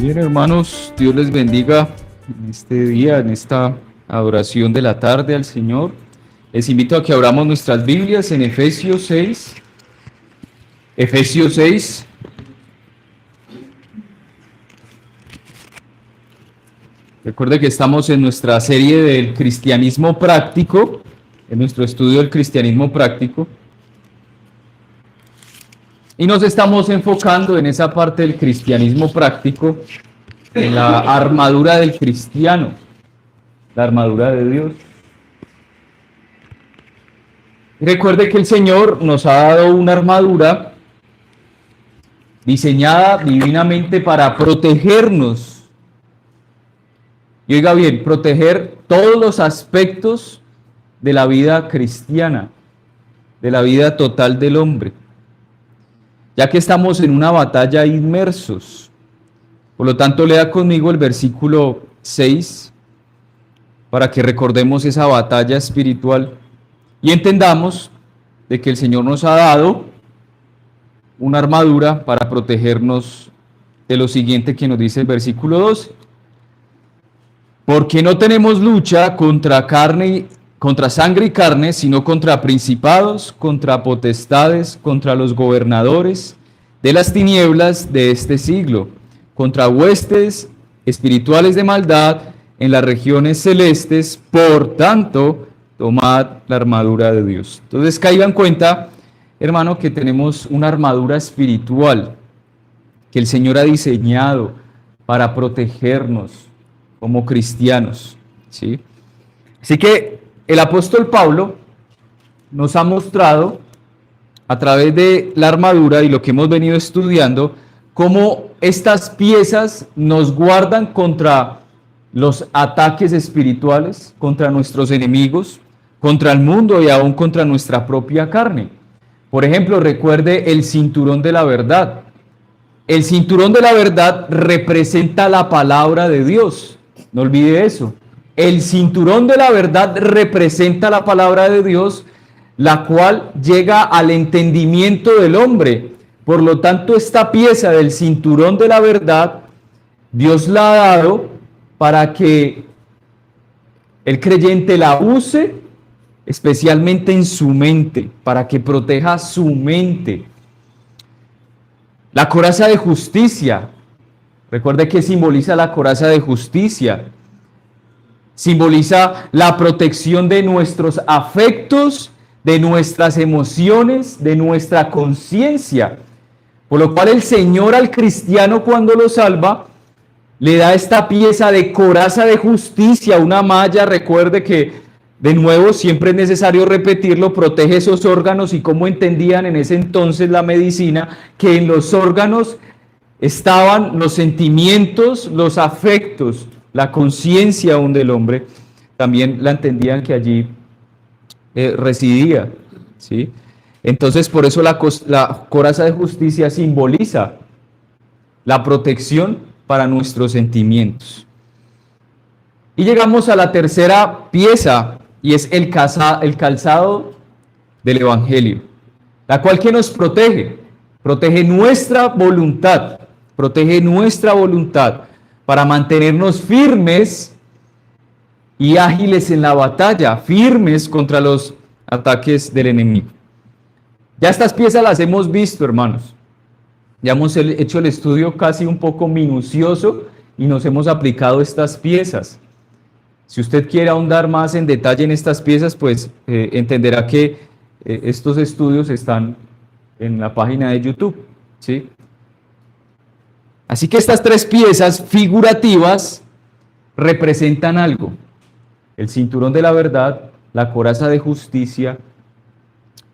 Bien, hermanos, Dios les bendiga en este día, en esta adoración de la tarde al Señor. Les invito a que abramos nuestras Biblias en Efesios 6. Efesios 6. Recuerde que estamos en nuestra serie del cristianismo práctico, en nuestro estudio del cristianismo práctico. Y nos estamos enfocando en esa parte del cristianismo práctico, en la armadura del cristiano, la armadura de Dios. Recuerde que el Señor nos ha dado una armadura diseñada divinamente para protegernos. Y oiga bien, proteger todos los aspectos de la vida cristiana, de la vida total del hombre, ya que estamos en una batalla inmersos. Por lo tanto, lea conmigo el versículo 6 para que recordemos esa batalla espiritual y entendamos de que el Señor nos ha dado una armadura para protegernos de lo siguiente que nos dice el versículo 12. Porque no tenemos lucha contra sangre y carne, sino contra principados, contra potestades, contra los gobernadores de las tinieblas de este siglo, contra huestes espirituales de maldad en las regiones celestes. Por tanto, tomad la armadura de Dios. Entonces, caiga en cuenta, hermano, que tenemos una armadura espiritual que el Señor ha diseñado para protegernos como cristianos, ¿sí? Así que el apóstol Pablo nos ha mostrado a través de la armadura y lo que hemos venido estudiando, cómo estas piezas nos guardan contra los ataques espirituales, contra nuestros enemigos, contra el mundo y aún contra nuestra propia carne. Por ejemplo, recuerde el cinturón de la verdad. El cinturón de la verdad representa la palabra de Dios. No olvide eso. El cinturón de la verdad representa la palabra de Dios, la cual llega al entendimiento del hombre. Por lo tanto, esta pieza del cinturón de la verdad, Dios la ha dado para que el creyente la use, especialmente en su mente, para que proteja su mente. La coraza de justicia. Recuerde que simboliza la coraza de justicia. Simboliza la protección de nuestros afectos, de nuestras emociones, de nuestra conciencia. Por lo cual el Señor al cristiano, cuando lo salva, le da esta pieza de coraza de justicia, una malla. Recuerde que, de nuevo, siempre es necesario repetirlo, protege esos órganos. Y como entendían en ese entonces la medicina, que en los órganos estaban los sentimientos, los afectos, la conciencia aún del hombre, también la entendían que allí residía, ¿sí? Entonces, por eso la coraza de justicia simboliza la protección para nuestros sentimientos. Y llegamos a la tercera pieza, y es el calzado del Evangelio, la cual que nos protege nuestra voluntad, para mantenernos firmes y ágiles en la batalla, firmes contra los ataques del enemigo. Ya estas piezas las hemos visto, hermanos. Ya hemos hecho el estudio casi un poco minucioso y nos hemos aplicado estas piezas. Si usted quiere ahondar más en detalle en estas piezas, pues entenderá que estos estudios están en la página de YouTube, ¿sí? Así que estas tres piezas figurativas representan algo. El cinturón de la verdad, la coraza de justicia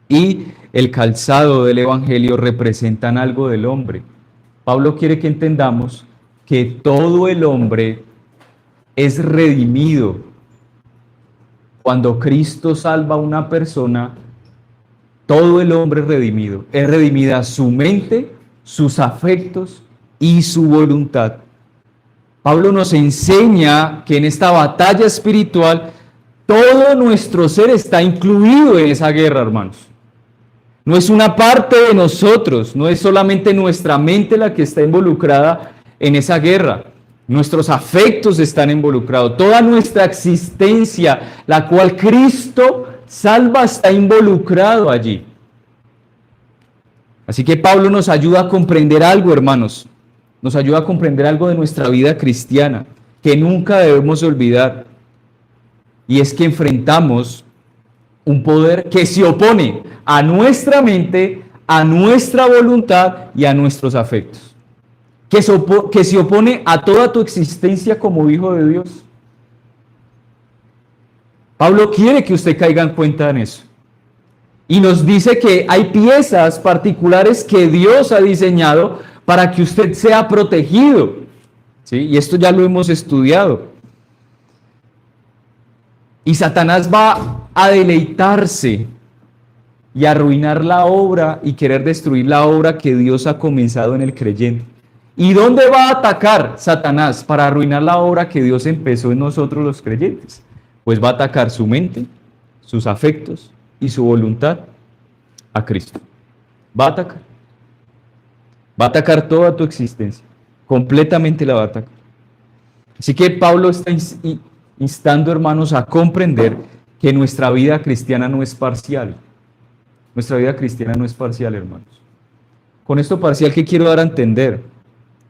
y el calzado del Evangelio representan algo del hombre. Pablo quiere que entendamos que todo el hombre es redimido. Cuando Cristo salva a una persona, todo el hombre es redimido. Es redimida su mente, sus afectos y su voluntad. Pablo nos enseña que en esta batalla espiritual todo nuestro ser está incluido en esa guerra, hermanos. No es una parte de nosotros, no es solamente nuestra mente la que está involucrada en esa guerra. Nuestros afectos están involucrados, toda nuestra existencia, la cual Cristo salva, está involucrado allí. Así que Pablo nos ayuda a comprender algo, hermanos. Nos ayuda a comprender algo de nuestra vida cristiana que nunca debemos olvidar. Y es que enfrentamos un poder que se opone a nuestra mente, a nuestra voluntad y a nuestros afectos. Que se opone a toda tu existencia como hijo de Dios. Pablo quiere que usted caiga en cuenta en eso. Y nos dice que hay piezas particulares que Dios ha diseñado para que usted sea protegido. ¿Sí? Y esto ya lo hemos estudiado. Y Satanás va a deleitarse y arruinar la obra y querer destruir la obra que Dios ha comenzado en el creyente. ¿Y dónde va a atacar Satanás para arruinar la obra que Dios empezó en nosotros los creyentes? Pues va a atacar su mente, sus afectos y su voluntad a Cristo. Va a atacar. Va a atacar toda tu existencia. Completamente la va a atacar. Así que Pablo está instando, hermanos, a comprender que nuestra vida cristiana no es parcial. Nuestra vida cristiana no es parcial, hermanos. Con esto parcial, ¿qué quiero dar a entender?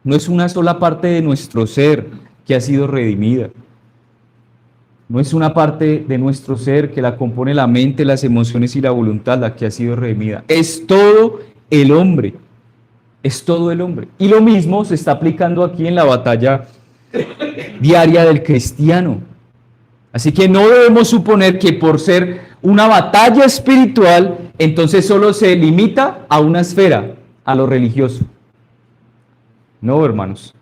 No es una sola parte de nuestro ser que ha sido redimida. No es una parte de nuestro ser que la compone la mente, las emociones y la voluntad la que ha sido redimida. Es todo el hombre. Es todo el hombre. Y lo mismo se está aplicando aquí en la batalla diaria del cristiano. Así que no debemos suponer que por ser una batalla espiritual, entonces solo se limita a una esfera, a lo religioso. No, hermanos.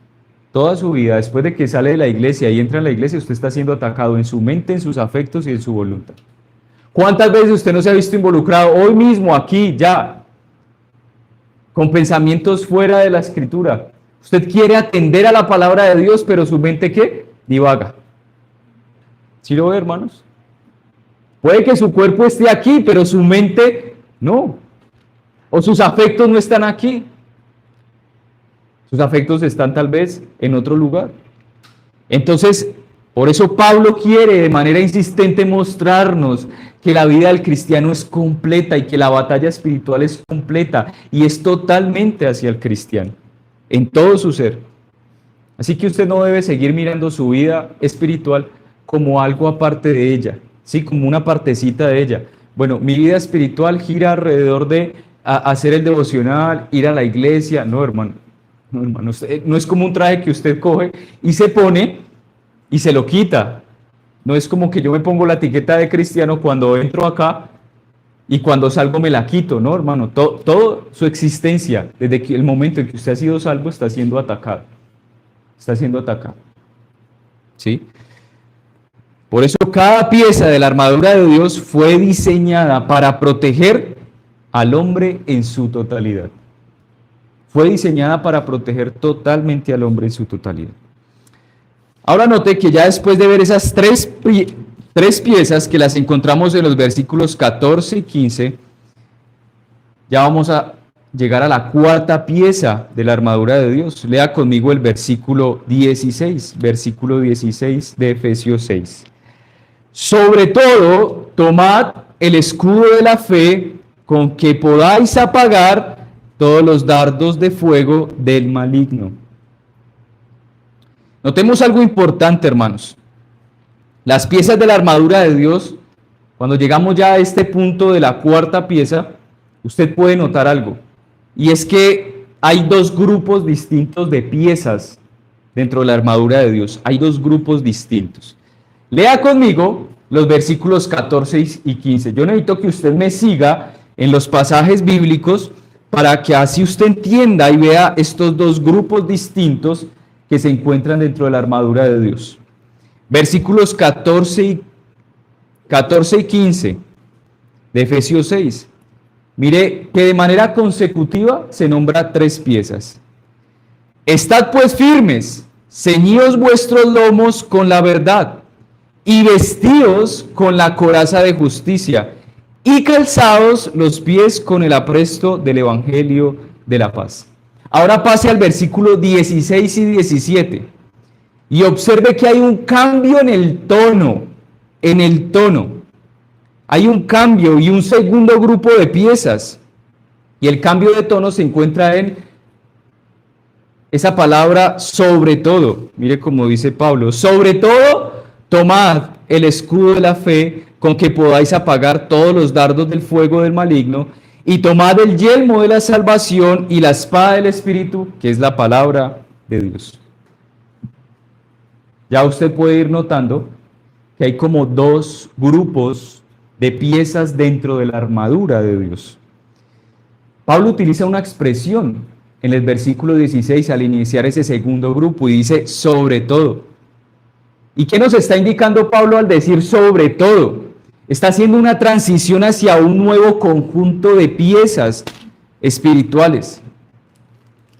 Toda su vida, después de que sale de la iglesia y entra en la iglesia, usted está siendo atacado en su mente, en sus afectos y en su voluntad. ¿Cuántas veces usted no se ha visto involucrado hoy mismo, aquí, ya, con pensamientos fuera de la Escritura? Usted quiere atender a la palabra de Dios, pero su mente, ¿qué? Divaga. ¿Sí lo ve, hermanos? Puede que su cuerpo esté aquí, pero su mente no. O sus afectos no están aquí. Sus afectos están tal vez en otro lugar. Entonces, por eso Pablo quiere de manera insistente mostrarnos que la vida del cristiano es completa y que la batalla espiritual es completa y es totalmente hacia el cristiano, en todo su ser. Así que usted no debe seguir mirando su vida espiritual como algo aparte de ella, ¿sí? Como una partecita de ella. Bueno, mi vida espiritual gira alrededor de hacer el devocional, ir a la iglesia. No, hermano. No, hermano, no es como un traje que usted coge y se pone y se lo quita. No es como que yo me pongo la etiqueta de cristiano cuando entro acá y cuando salgo me la quito. No, hermano, toda su existencia, desde el momento en que usted ha sido salvo, está siendo atacado. Está siendo atacado. ¿Sí? Por eso cada pieza de la armadura de Dios fue diseñada para proteger al hombre en su totalidad. Fue diseñada para proteger totalmente al hombre en su totalidad. Ahora note que ya después de ver esas tres piezas que las encontramos en los versículos 14 y 15, ya vamos a llegar a la cuarta pieza de la armadura de Dios. Lea conmigo el versículo 16 de Efesios 6. Sobre todo, tomad el escudo de la fe con que podáis apagar todos los dardos de fuego del maligno. Notemos algo importante, hermanos. Las piezas de la armadura de Dios, cuando llegamos ya a este punto de la cuarta pieza, usted puede notar algo. Y es que hay dos grupos distintos de piezas dentro de la armadura de Dios. Hay dos grupos distintos. Lea conmigo los versículos 14 y 15. Yo necesito que usted me siga en los pasajes bíblicos para que así usted entienda y vea estos dos grupos distintos que se encuentran dentro de la armadura de Dios. Versículos 14 y 15 de Efesios 6. Mire que de manera consecutiva se nombra tres piezas. Estad pues firmes, ceñidos vuestros lomos con la verdad, y vestíos con la coraza de justicia, y calzados los pies con el apresto del evangelio de la paz. Ahora pase al versículo 16 y 17 y observe que hay un cambio en el tono, Hay un cambio y un segundo grupo de piezas. Y el cambio de tono se encuentra en esa palabra sobre todo. Mire cómo dice Pablo, sobre todo, tomad el escudo de la fe con que podáis apagar todos los dardos del fuego del maligno, y tomad el yelmo de la salvación y la espada del Espíritu, que es la palabra de Dios. Ya usted puede ir notando que hay como dos grupos de piezas dentro de la armadura de Dios. Pablo utiliza una expresión en el versículo 16 al iniciar ese segundo grupo y dice sobre todo. ¿Y qué nos está indicando Pablo al decir sobre todo? Está haciendo una transición hacia un nuevo conjunto de piezas espirituales.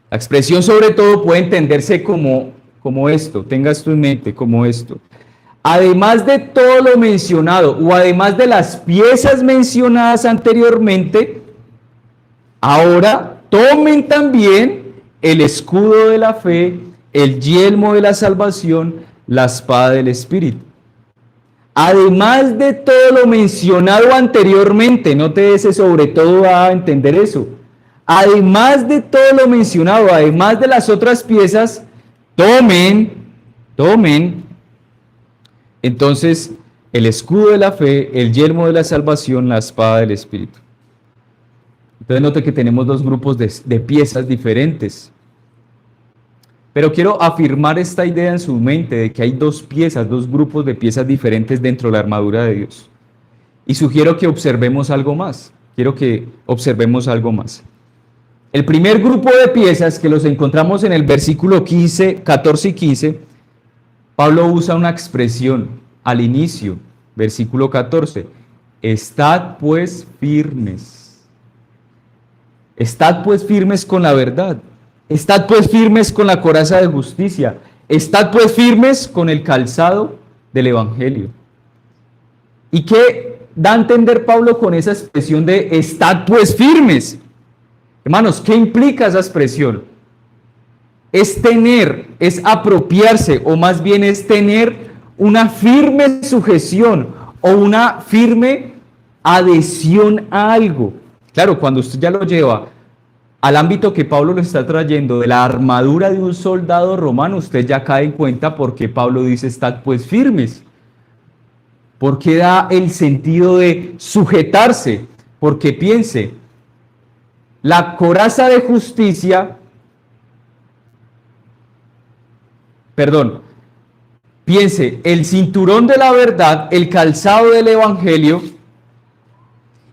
La expresión sobre todo puede entenderse como esto, tenga esto en mente, como esto. Además de todo lo mencionado o además de las piezas mencionadas anteriormente, ahora tomen también el escudo de la fe, el yelmo de la salvación, la espada del Espíritu. Además de todo lo mencionado anteriormente, note ese sobre todo va a entender eso. Además de todo lo mencionado, además de las otras piezas, tomen, entonces el escudo de la fe, el yelmo de la salvación, la espada del Espíritu. Entonces note que tenemos dos grupos de piezas diferentes. Pero quiero afirmar esta idea en su mente de que hay dos piezas, dos grupos de piezas diferentes dentro de la armadura de Dios. Y sugiero que observemos algo más. Quiero que observemos algo más. El primer grupo de piezas que los encontramos en el versículo 14 y 15, Pablo usa una expresión al inicio, versículo 14. Estad pues firmes. Estad pues firmes con la verdad. Estad pues firmes con la coraza de justicia. Estad pues firmes con el calzado del Evangelio. ¿Y qué da a entender Pablo con esa expresión de estad pues firmes? Hermanos, ¿qué implica esa expresión? Es tener, es apropiarse, o más bien es tener una firme sujeción o una firme adhesión a algo. Claro, cuando usted ya lo lleva al ámbito que Pablo lo está trayendo, de la armadura de un soldado romano, usted ya cae en cuenta por qué Pablo dice estad pues firmes. Porque da el sentido de sujetarse, porque piense, la coraza de justicia, piense, el cinturón de la verdad, el calzado del Evangelio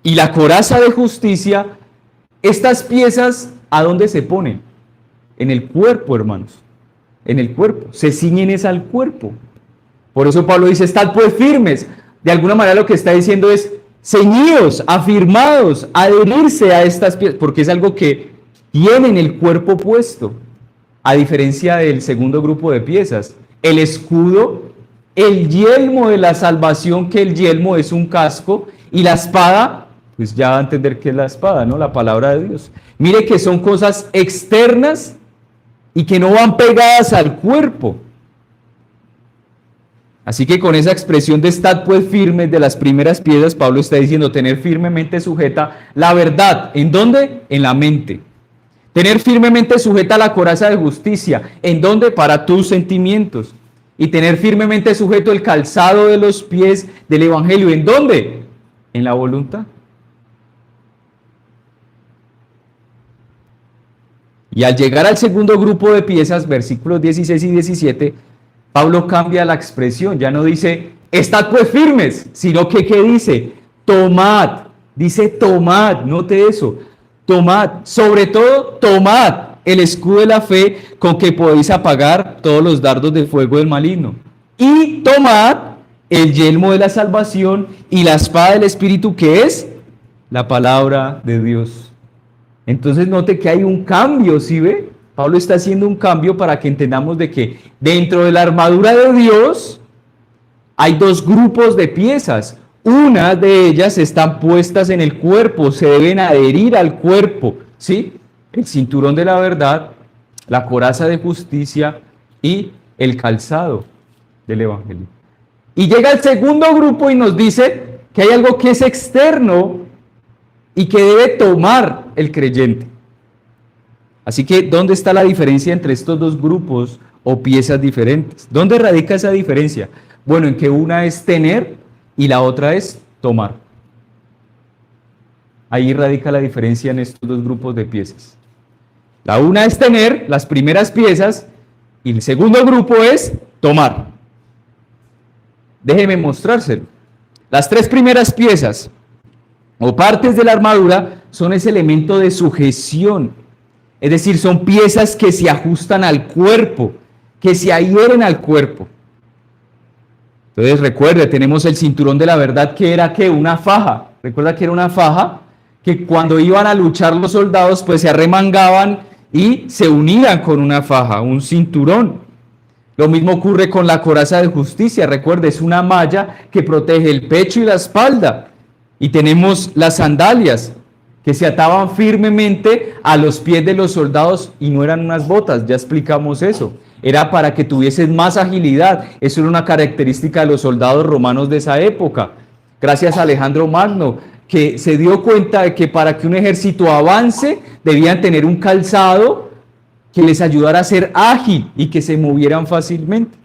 y la coraza de justicia. Estas piezas, ¿a dónde se ponen? En el cuerpo, hermanos. En el cuerpo. Se ciñen es al cuerpo. Por eso Pablo dice, estad pues firmes. De alguna manera lo que está diciendo es, ceñidos, afirmados, adherirse a estas piezas, porque es algo que tienen el cuerpo puesto. A diferencia del segundo grupo de piezas. El escudo, el yelmo de la salvación, que el yelmo es un casco, y la espada, pues ya va a entender qué es la espada, ¿no? La palabra de Dios. Mire que son cosas externas y que no van pegadas al cuerpo. Así que con esa expresión de estad pues firmes de las primeras piezas, Pablo está diciendo tener firmemente sujeta la verdad. ¿En dónde? En la mente. Tener firmemente sujeta la coraza de justicia. ¿En dónde? Para tus sentimientos. Y tener firmemente sujeto el calzado de los pies del Evangelio. ¿En dónde? En la voluntad. Y al llegar al segundo grupo de piezas, versículos 16 y 17, Pablo cambia la expresión. Ya no dice, estad pues firmes, sino que ¿qué dice? Tomad. Dice tomad, note eso. Tomad, sobre todo tomad el escudo de la fe con que podéis apagar todos los dardos de fuego del maligno. Y tomad el yelmo de la salvación y la espada del Espíritu, que es la palabra de Dios. Entonces note que hay un cambio, ¿sí ve? Pablo está haciendo un cambio para que entendamos de que dentro de la armadura de Dios hay dos grupos de piezas. Una de ellas están puestas en el cuerpo, se deben adherir al cuerpo, ¿sí? el cinturón de la verdad, la coraza de justicia y el calzado del evangelio. Y llega el segundo grupo y nos dice que hay algo que es externo y que debe tomar el creyente. Así que, ¿dónde está la diferencia entre estos dos grupos o piezas diferentes? ¿Dónde radica esa diferencia? Bueno, en que una es tener y la otra es tomar. Ahí radica la diferencia en estos dos grupos de piezas. La una es tener, las primeras piezas, y el segundo grupo es tomar. Déjeme mostrárselo. Las tres primeras piezas o partes de la armadura son ese elemento de sujeción. Es decir, son piezas que se ajustan al cuerpo, que se adhieren al cuerpo. Entonces recuerde, tenemos el cinturón de la verdad, que era ¿qué? Una faja. Recuerda que era una faja que cuando iban a luchar los soldados pues se arremangaban y se unían con una faja, un cinturón. Lo mismo ocurre con la coraza de justicia. Recuerde, es una malla que protege el pecho y la espalda. Y tenemos las sandalias que se ataban firmemente a los pies de los soldados y no eran unas botas, ya explicamos eso. Era para que tuviesen más agilidad. Eso era una característica de los soldados romanos de esa época. Gracias a Alejandro Magno, que se dio cuenta de que para que un ejército avance debían tener un calzado que les ayudara a ser ágil y que se movieran fácilmente.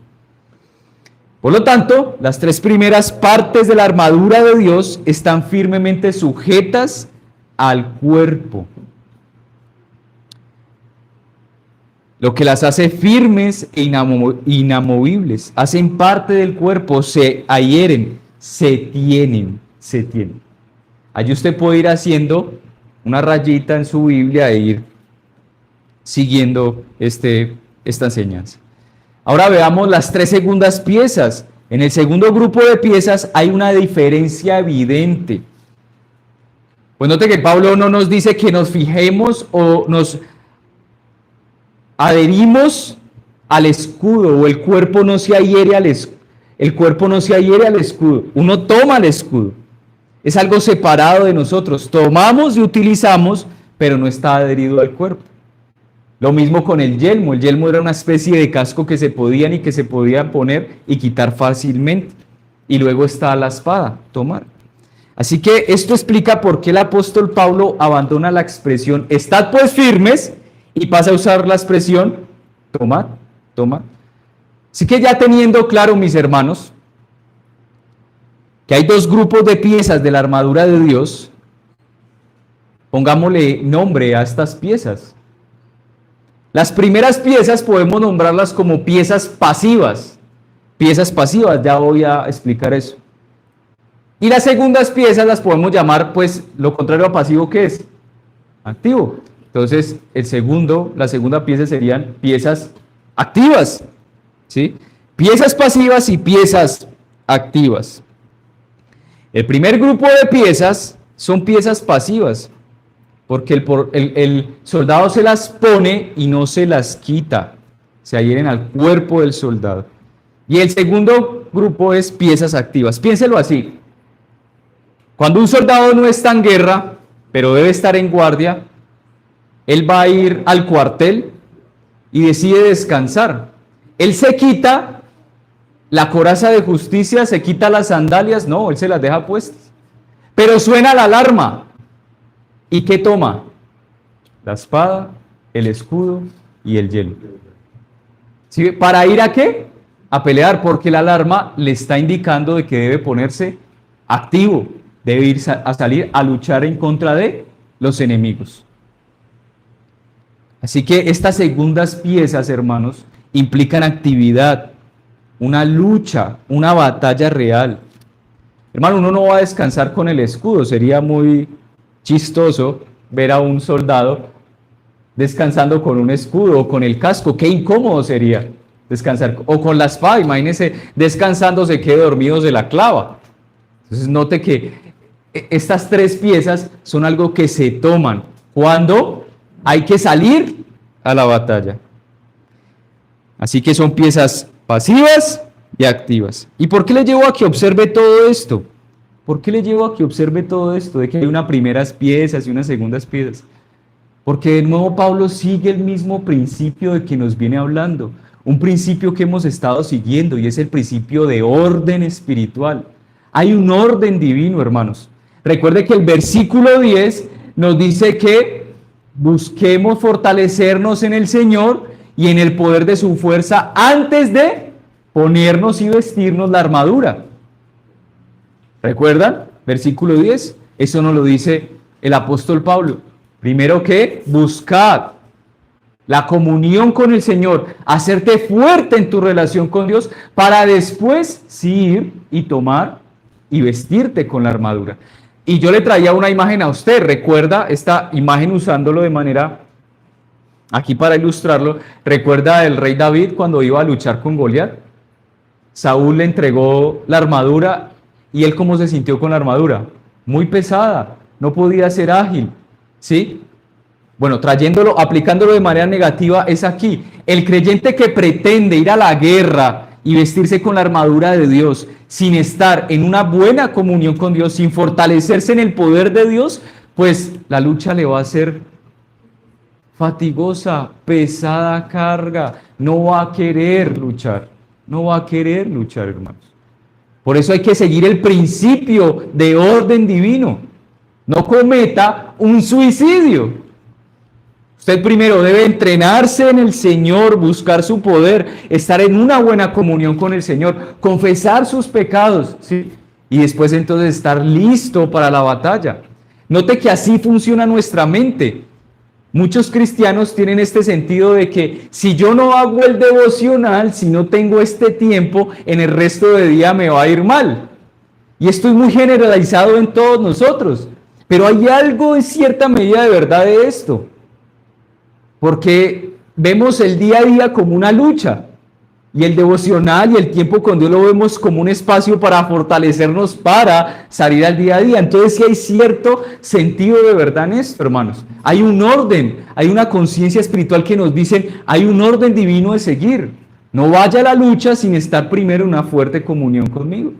Por lo tanto, las tres primeras partes de la armadura de Dios están firmemente sujetas al cuerpo. Lo que las hace firmes e inamovibles, hacen parte del cuerpo, se adhieren, se tienen. Allí usted puede ir haciendo una rayita en su Biblia e ir siguiendo esta enseñanza. Ahora veamos las tres segundas piezas. En el segundo grupo de piezas hay una diferencia evidente. Pues note que Pablo no nos dice que nos fijemos o nos adherimos al escudo o el cuerpo no se adhiere al escudo. El cuerpo no se adhiere al escudo. Uno toma el escudo. Es algo separado de nosotros. Tomamos y utilizamos, pero no está adherido al cuerpo. Lo mismo con el yelmo. El yelmo era una especie de casco que se podían y que se podían poner y quitar fácilmente. Y luego está la espada, tomar. Así que esto explica por qué el apóstol Pablo abandona la expresión "estad pues firmes" y pasa a usar la expresión "tomad". Así que ya teniendo claro, mis hermanos, que hay dos grupos de piezas de la armadura de Dios, pongámosle nombre a estas piezas. Las primeras piezas podemos nombrarlas como piezas pasivas. Piezas pasivas, ya voy a explicar eso. Y las segundas piezas las podemos llamar, pues, lo contrario a pasivo, ¿qué es? Activo. Entonces, la segunda pieza serían piezas activas, ¿sí? Piezas pasivas y piezas activas. El primer grupo de piezas son piezas pasivas, porque el soldado se las pone y no se las quita, se adhieren al cuerpo del soldado. Y el segundo grupo es piezas activas. Piénselo así. Cuando un soldado no está en guerra, pero debe estar en guardia, él va a ir al cuartel y decide descansar. Él se quita la coraza de justicia, se quita las sandalias, no, él se las deja puestas. Pero suena la alarma. ¿Y qué toma? La espada, el escudo y el yelmo. ¿Sí? ¿Para ir a qué? A pelear, porque la alarma le está indicando de que debe ponerse activo, debe ir a salir a luchar en contra de los enemigos. Así que estas segundas piezas, hermanos, implican actividad, una lucha, una batalla real. Hermano, uno no va a descansar con el escudo, sería muy chistoso ver a un soldado descansando con un escudo o con el casco. Qué incómodo sería descansar, o con la espada. Imagínense descansando, se quede dormido, se la clava. Entonces note que estas tres piezas son algo que se toman cuando hay que salir a la batalla. Así que son piezas pasivas y activas. ¿Y por qué le llevo a que observe todo esto? ¿Por qué le llevo a que observe todo esto? De que hay unas primeras piezas y unas segundas piezas. Porque de nuevo Pablo sigue el mismo principio de que nos viene hablando, un principio que hemos estado siguiendo y es el principio de orden espiritual. Hay un orden divino, hermanos. Recuerde que el versículo 10 nos dice que busquemos fortalecernos en el Señor y en el poder de su fuerza antes de ponernos y vestirnos la armadura. ¿Recuerdan? Versículo 10. Eso nos lo dice el apóstol Pablo. Primero que buscad la comunión con el Señor, hacerte fuerte en tu relación con Dios, para después sí ir y tomar y vestirte con la armadura. Y yo le traía una imagen a usted, recuerda esta imagen usándolo de manera, aquí para ilustrarlo, recuerda el rey David cuando iba a luchar con Goliat. Saúl le entregó la armadura y él ¿cómo se sintió con la armadura? Muy pesada, no podía ser ágil, ¿sí? Bueno, aplicándolo de manera negativa es aquí. El creyente que pretende ir a la guerra y vestirse con la armadura de Dios sin estar en una buena comunión con Dios, sin fortalecerse en el poder de Dios, pues la lucha le va a ser fatigosa, pesada carga, no va a querer luchar, hermanos. Por eso hay que seguir el principio de orden divino. No cometa un suicidio. Usted primero debe entrenarse en el Señor, buscar su poder, estar en una buena comunión con el Señor, confesar sus pecados, ¿sí? Y después entonces estar listo para la batalla. Note que así funciona nuestra mente. Muchos cristianos tienen este sentido de que si yo no hago el devocional, si no tengo este tiempo, en el resto del día me va a ir mal. Y esto es muy generalizado en todos nosotros. Pero hay algo en cierta medida de verdad de esto. Porque vemos el día a día como una lucha y el devocional y el tiempo con Dios lo vemos como un espacio para fortalecernos para salir al día a día. Entonces sí hay cierto sentido de verdad en esto, hermanos. Hay un orden, hay una conciencia espiritual que nos dice, hay un orden divino de seguir. No vaya a la lucha sin estar primero en una fuerte comunión conmigo.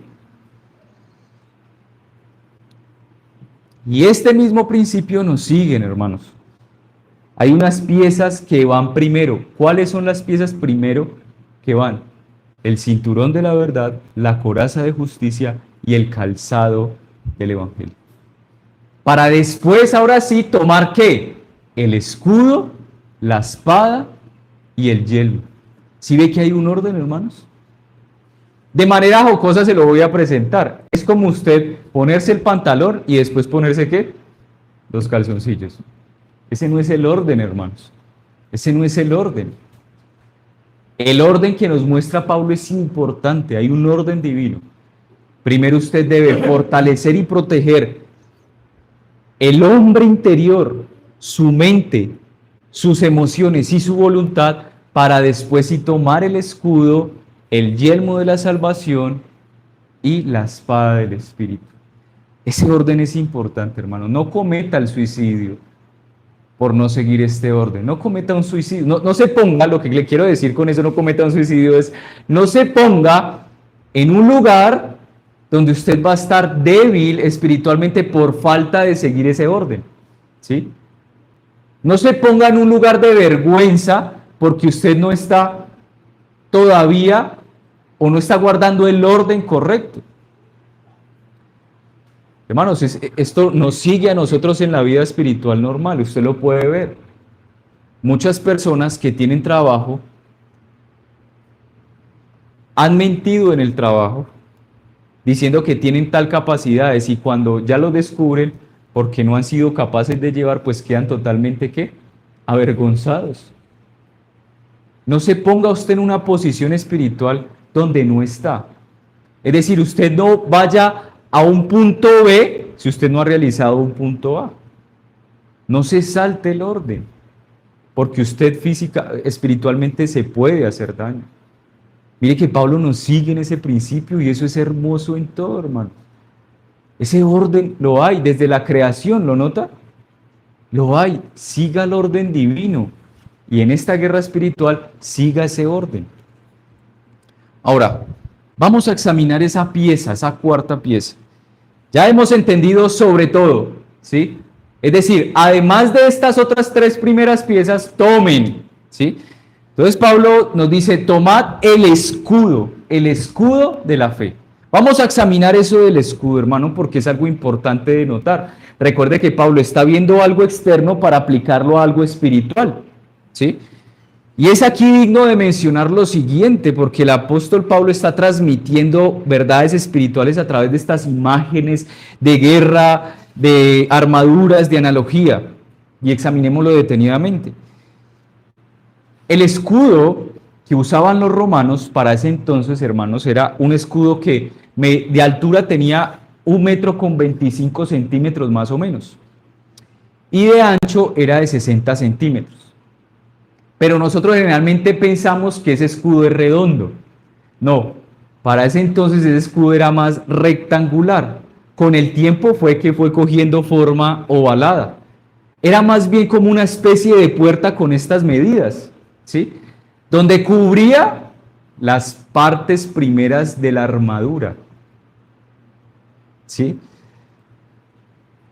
Y este mismo principio nos siguen, hermanos. Hay unas piezas que van primero. ¿Cuáles son las piezas primero que van? El cinturón de la verdad, la coraza de justicia y el calzado del evangelio. Para después, ahora sí, tomar ¿qué? El escudo, la espada y el yelmo. ¿Sí ve que hay un orden, hermanos? De manera jocosa se lo voy a presentar. Es como usted ponerse el pantalón y después ponerse ¿qué? Los calzoncillos. Ese no es el orden, hermanos. Ese no es el orden. El orden que nos muestra Pablo es importante. Hay un orden divino. Primero usted debe fortalecer y proteger el hombre interior, su mente, sus emociones y su voluntad para después sí tomar el escudo, el yelmo de la salvación y la espada del Espíritu. Ese orden es importante, hermano. No cometa el suicidio por no seguir este orden. No cometa un suicidio. No se ponga, lo que le quiero decir con eso, no cometa un suicidio, es no se ponga en un lugar donde usted va a estar débil espiritualmente por falta de seguir ese orden. ¿Sí? No se ponga en un lugar de vergüenza porque usted no está todavía o no está guardando el orden correcto. Hermanos, esto nos sigue a nosotros en la vida espiritual normal, usted lo puede ver. Muchas personas que tienen trabajo han mentido en el trabajo, diciendo que tienen tal capacidades y cuando ya lo descubren, porque no han sido capaces de llevar, pues quedan totalmente, ¿qué? Avergonzados. No se ponga usted en una posición espiritual donde no está. Es decir, usted no vaya a un punto B si usted no ha realizado un punto A. No se salte el orden, porque usted espiritualmente se puede hacer daño. Mire que Pablo nos sigue en ese principio y eso es hermoso en todo, hermano. Ese orden lo hay desde la creación, ¿lo nota? Lo hay, siga el orden divino y en esta guerra espiritual siga ese orden. Ahora, vamos a examinar esa pieza, esa cuarta pieza. Ya hemos entendido sobre todo, ¿sí? Es decir, además de estas otras tres primeras piezas, tomen, ¿sí? Entonces Pablo nos dice, tomad el escudo de la fe. Vamos a examinar eso del escudo, hermano, porque es algo importante de notar. Recuerde que Pablo está viendo algo externo para aplicarlo a algo espiritual, ¿sí? Y es aquí digno de mencionar lo siguiente, porque el apóstol Pablo está transmitiendo verdades espirituales a través de estas imágenes de guerra, de armaduras, de analogía. Y examinémoslo detenidamente. El escudo que usaban los romanos para ese entonces, hermanos, era un escudo que de altura tenía 1,25 m más o menos. Y de ancho era de 60 centímetros. Pero nosotros generalmente pensamos que ese escudo es redondo. No, para ese entonces ese escudo era más rectangular. Con el tiempo fue que fue cogiendo forma ovalada. Era más bien como una especie de puerta con estas medidas, ¿sí? Donde cubría las partes primeras de la armadura, ¿sí?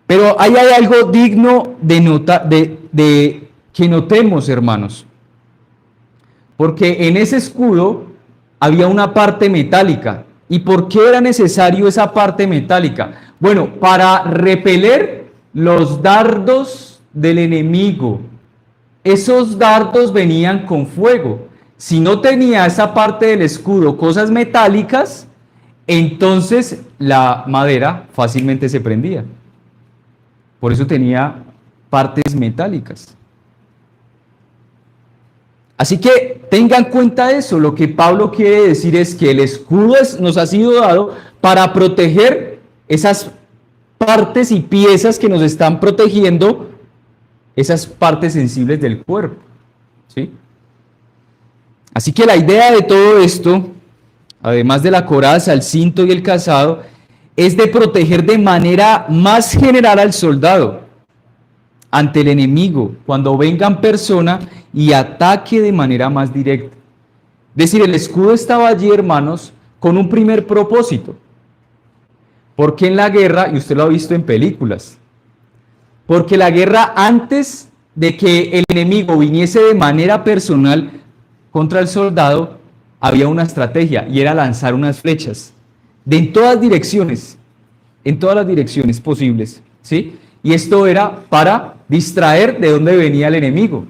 Pero ahí hay algo digno de que notemos, hermanos. Porque en ese escudo había una parte metálica. ¿Y por qué era necesario esa parte metálica? Bueno, para repeler los dardos del enemigo. Esos dardos venían con fuego. Si no tenía esa parte del escudo cosas metálicas, entonces la madera fácilmente se prendía. Por eso tenía partes metálicas. Así que tengan en cuenta eso. Lo que Pablo quiere decir es que el escudo nos ha sido dado para proteger esas partes y piezas que nos están protegiendo, esas partes sensibles del cuerpo, ¿sí? Así que la idea de todo esto, además de la coraza, el cinto y el calzado, es de proteger de manera más general al soldado ante el enemigo, cuando venga en persona y ataque de manera más directa. Es decir, el escudo estaba allí, hermanos, con un primer propósito. Porque en la guerra, y usted lo ha visto en películas, porque la guerra, antes de que el enemigo viniese de manera personal contra el soldado, había una estrategia, y era lanzar unas flechas en todas las direcciones posibles, ¿sí? Y esto era para distraer de dónde venía el enemigo.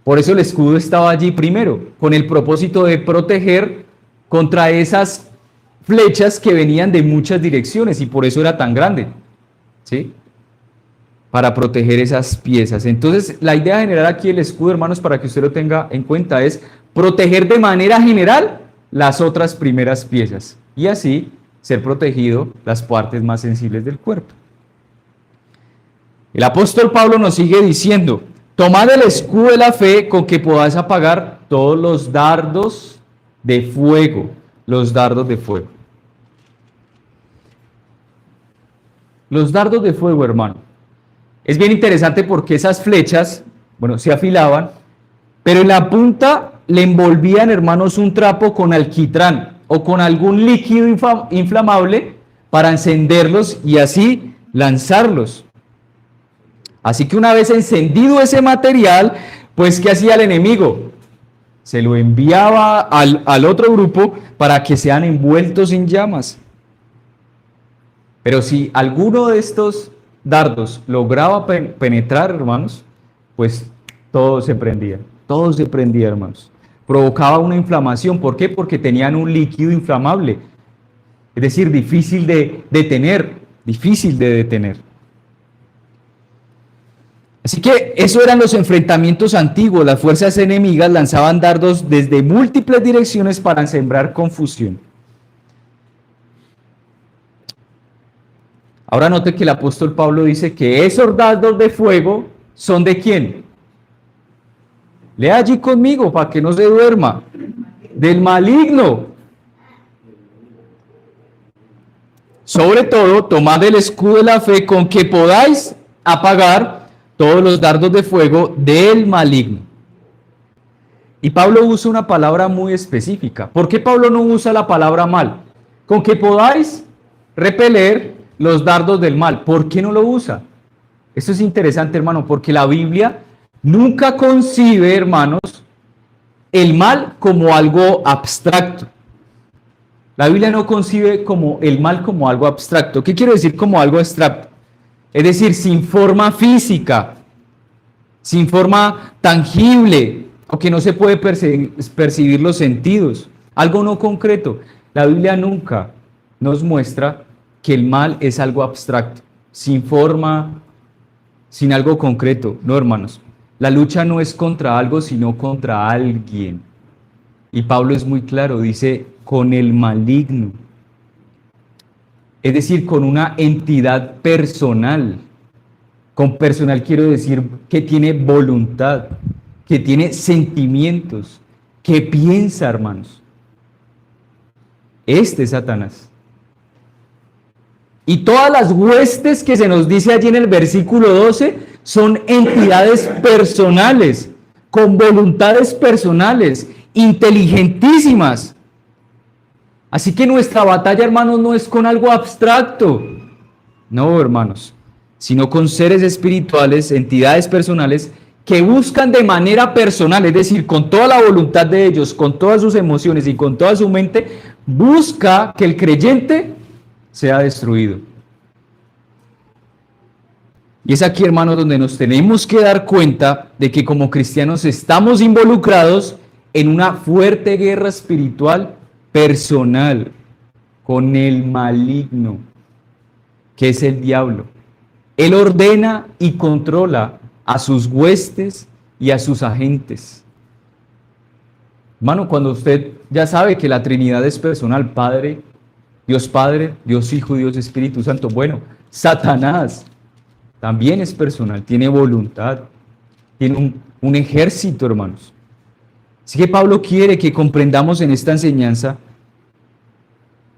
Por eso el escudo estaba allí primero, con el propósito de proteger contra esas flechas que venían de muchas direcciones, y por eso era tan grande, ¿sí? Para proteger esas piezas. Entonces, la idea general aquí del escudo, hermanos, para que usted lo tenga en cuenta, es proteger de manera general las otras primeras piezas, y así ser protegido las partes más sensibles del cuerpo. El apóstol Pablo nos sigue diciendo, tomad el escudo de la fe con que podáis apagar todos los dardos de fuego, los dardos de fuego. Los dardos de fuego, hermano. Es bien interesante porque esas flechas, bueno, se afilaban, pero en la punta le envolvían, hermanos, un trapo con alquitrán o con algún líquido inflamable para encenderlos y así lanzarlos. Así que una vez encendido ese material, pues ¿qué hacía el enemigo? Se lo enviaba al otro grupo para que sean envueltos en llamas. Pero si alguno de estos dardos lograba penetrar, hermanos, pues todo se prendía, hermanos. Provocaba una inflamación. ¿Por qué? Porque tenían un líquido inflamable. Es decir, difícil de detener. Así que eso eran los enfrentamientos antiguos. Las fuerzas enemigas lanzaban dardos desde múltiples direcciones para sembrar confusión. Ahora note que el apóstol Pablo dice que esos dardos de fuego son ¿de quién? Lea allí conmigo para que no se duerma. Del maligno. Sobre todo, tomad el escudo de la fe con que podáis apagar todos los dardos de fuego del maligno. Y Pablo usa una palabra muy específica. ¿Por qué Pablo no usa la palabra mal? Con que podáis repeler los dardos del mal. ¿Por qué no lo usa? Esto es interesante, hermano, porque la Biblia nunca concibe, hermanos, el mal como algo abstracto. La Biblia no concibe como el mal como algo abstracto. ¿Qué quiero decir como algo abstracto? Es decir, sin forma física, sin forma tangible, o que no se puede percibir los sentidos, algo no concreto. La Biblia nunca nos muestra que el mal es algo abstracto, sin forma, sin algo concreto. No, hermanos, la lucha no es contra algo, sino contra alguien. Y Pablo es muy claro, dice, con el maligno. Es decir, con una entidad personal. Con personal quiero decir que tiene voluntad, que tiene sentimientos, que piensa, hermanos. Este es Satanás. Y todas las huestes que se nos dice allí en el versículo 12 son entidades personales, con voluntades personales, inteligentísimas. Así que nuestra batalla, hermanos, no es con algo abstracto. No, hermanos, sino con seres espirituales, entidades personales, que buscan de manera personal, es decir, con toda la voluntad de ellos, con todas sus emociones y con toda su mente, busca que el creyente sea destruido. Y es aquí, hermanos, donde nos tenemos que dar cuenta de que como cristianos estamos involucrados en una fuerte guerra espiritual personal con el maligno, que es el diablo. Él ordena y controla a sus huestes y a sus agentes. Hermano, cuando usted ya sabe que la Trinidad es personal, Padre, Dios Hijo, Dios Espíritu Santo, bueno, Satanás también es personal, tiene voluntad, tiene un ejército, hermanos. Así que Pablo quiere que comprendamos en esta enseñanza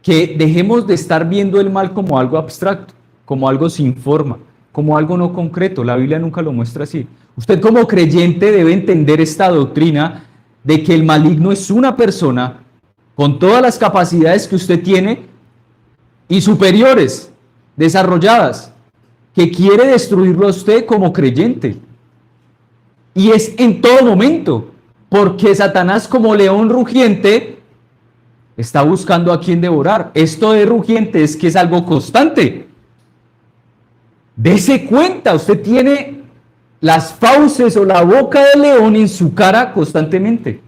que dejemos de estar viendo el mal como algo abstracto, como algo sin forma, como algo no concreto. La Biblia nunca lo muestra así. Usted como creyente debe entender esta doctrina de que el maligno es una persona con todas las capacidades que usted tiene y superiores, desarrolladas, que quiere destruirlo a usted como creyente. Y es en todo momento, porque Satanás, como león rugiente, está buscando a quien devorar. Esto de rugiente es que es algo constante. Dese cuenta, usted tiene las fauces o la boca del león en su cara constantemente.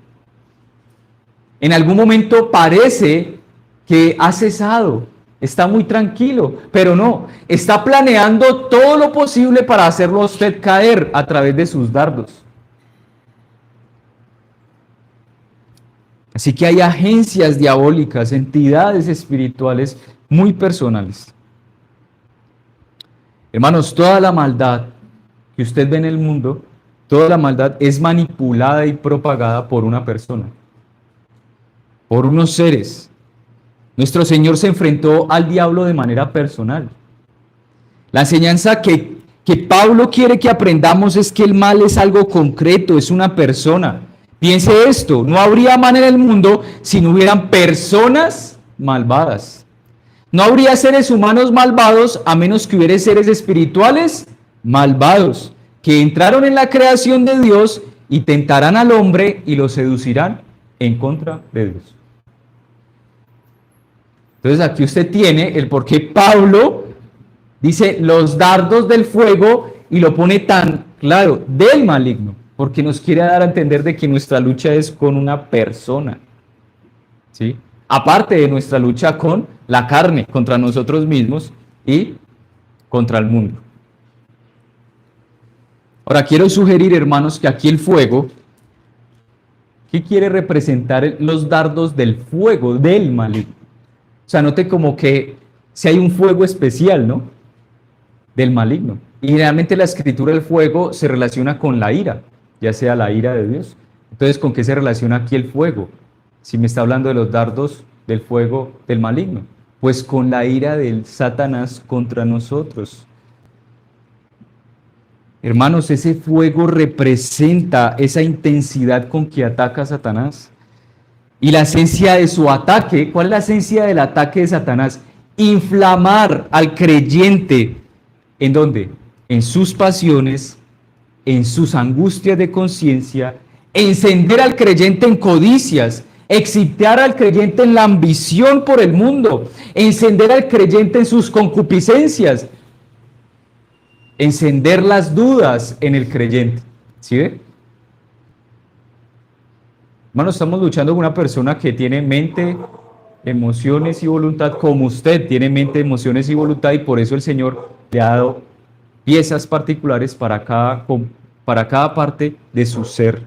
En algún momento parece que ha cesado, está muy tranquilo, pero no, está planeando todo lo posible para hacerlo a usted caer a través de sus dardos. Así que hay agencias diabólicas, entidades espirituales muy personales. Hermanos, toda la maldad que usted ve en el mundo, toda la maldad es manipulada y propagada por una persona, por unos seres. Nuestro Señor se enfrentó al diablo de manera personal. La enseñanza que Pablo quiere que aprendamos es que el mal es algo concreto, es una persona. Piense esto, no habría mal en el mundo si no hubieran personas malvadas. No habría seres humanos malvados a menos que hubiera seres espirituales malvados, que entraron en la creación de Dios y tentarán al hombre y lo seducirán en contra de Dios. Entonces aquí usted tiene el por qué Pablo dice los dardos del fuego y lo pone tan claro, del maligno, porque nos quiere dar a entender de que nuestra lucha es con una persona, ¿sí? Aparte de nuestra lucha con la carne, contra nosotros mismos y contra el mundo. Ahora quiero sugerir, hermanos, que aquí el fuego, ¿qué quiere representar los dardos del fuego del maligno? O sea, note como que si hay un fuego especial, ¿no? Del maligno. Y generalmente la escritura del fuego se relaciona con la ira, ya sea la ira de Dios. Entonces, ¿con qué se relaciona aquí el fuego? Si me está hablando de los dardos del fuego del maligno, pues con la ira del Satanás contra nosotros. Hermanos, ese fuego representa esa intensidad con que ataca a Satanás. Y la esencia de su ataque, ¿cuál es la esencia del ataque de Satanás? Inflamar al creyente. ¿En dónde? en sus pasiones, en sus angustias de conciencia, encender al creyente en codicias, excitar al creyente en la ambición por el mundo, encender al creyente en sus concupiscencias, encender las dudas en el creyente. ¿Sí ve? Hermano, estamos luchando con una persona que tiene mente, emociones y voluntad, como usted tiene mente, emociones y voluntad, y por eso el Señor le ha dado piezas particulares para cada parte de su ser.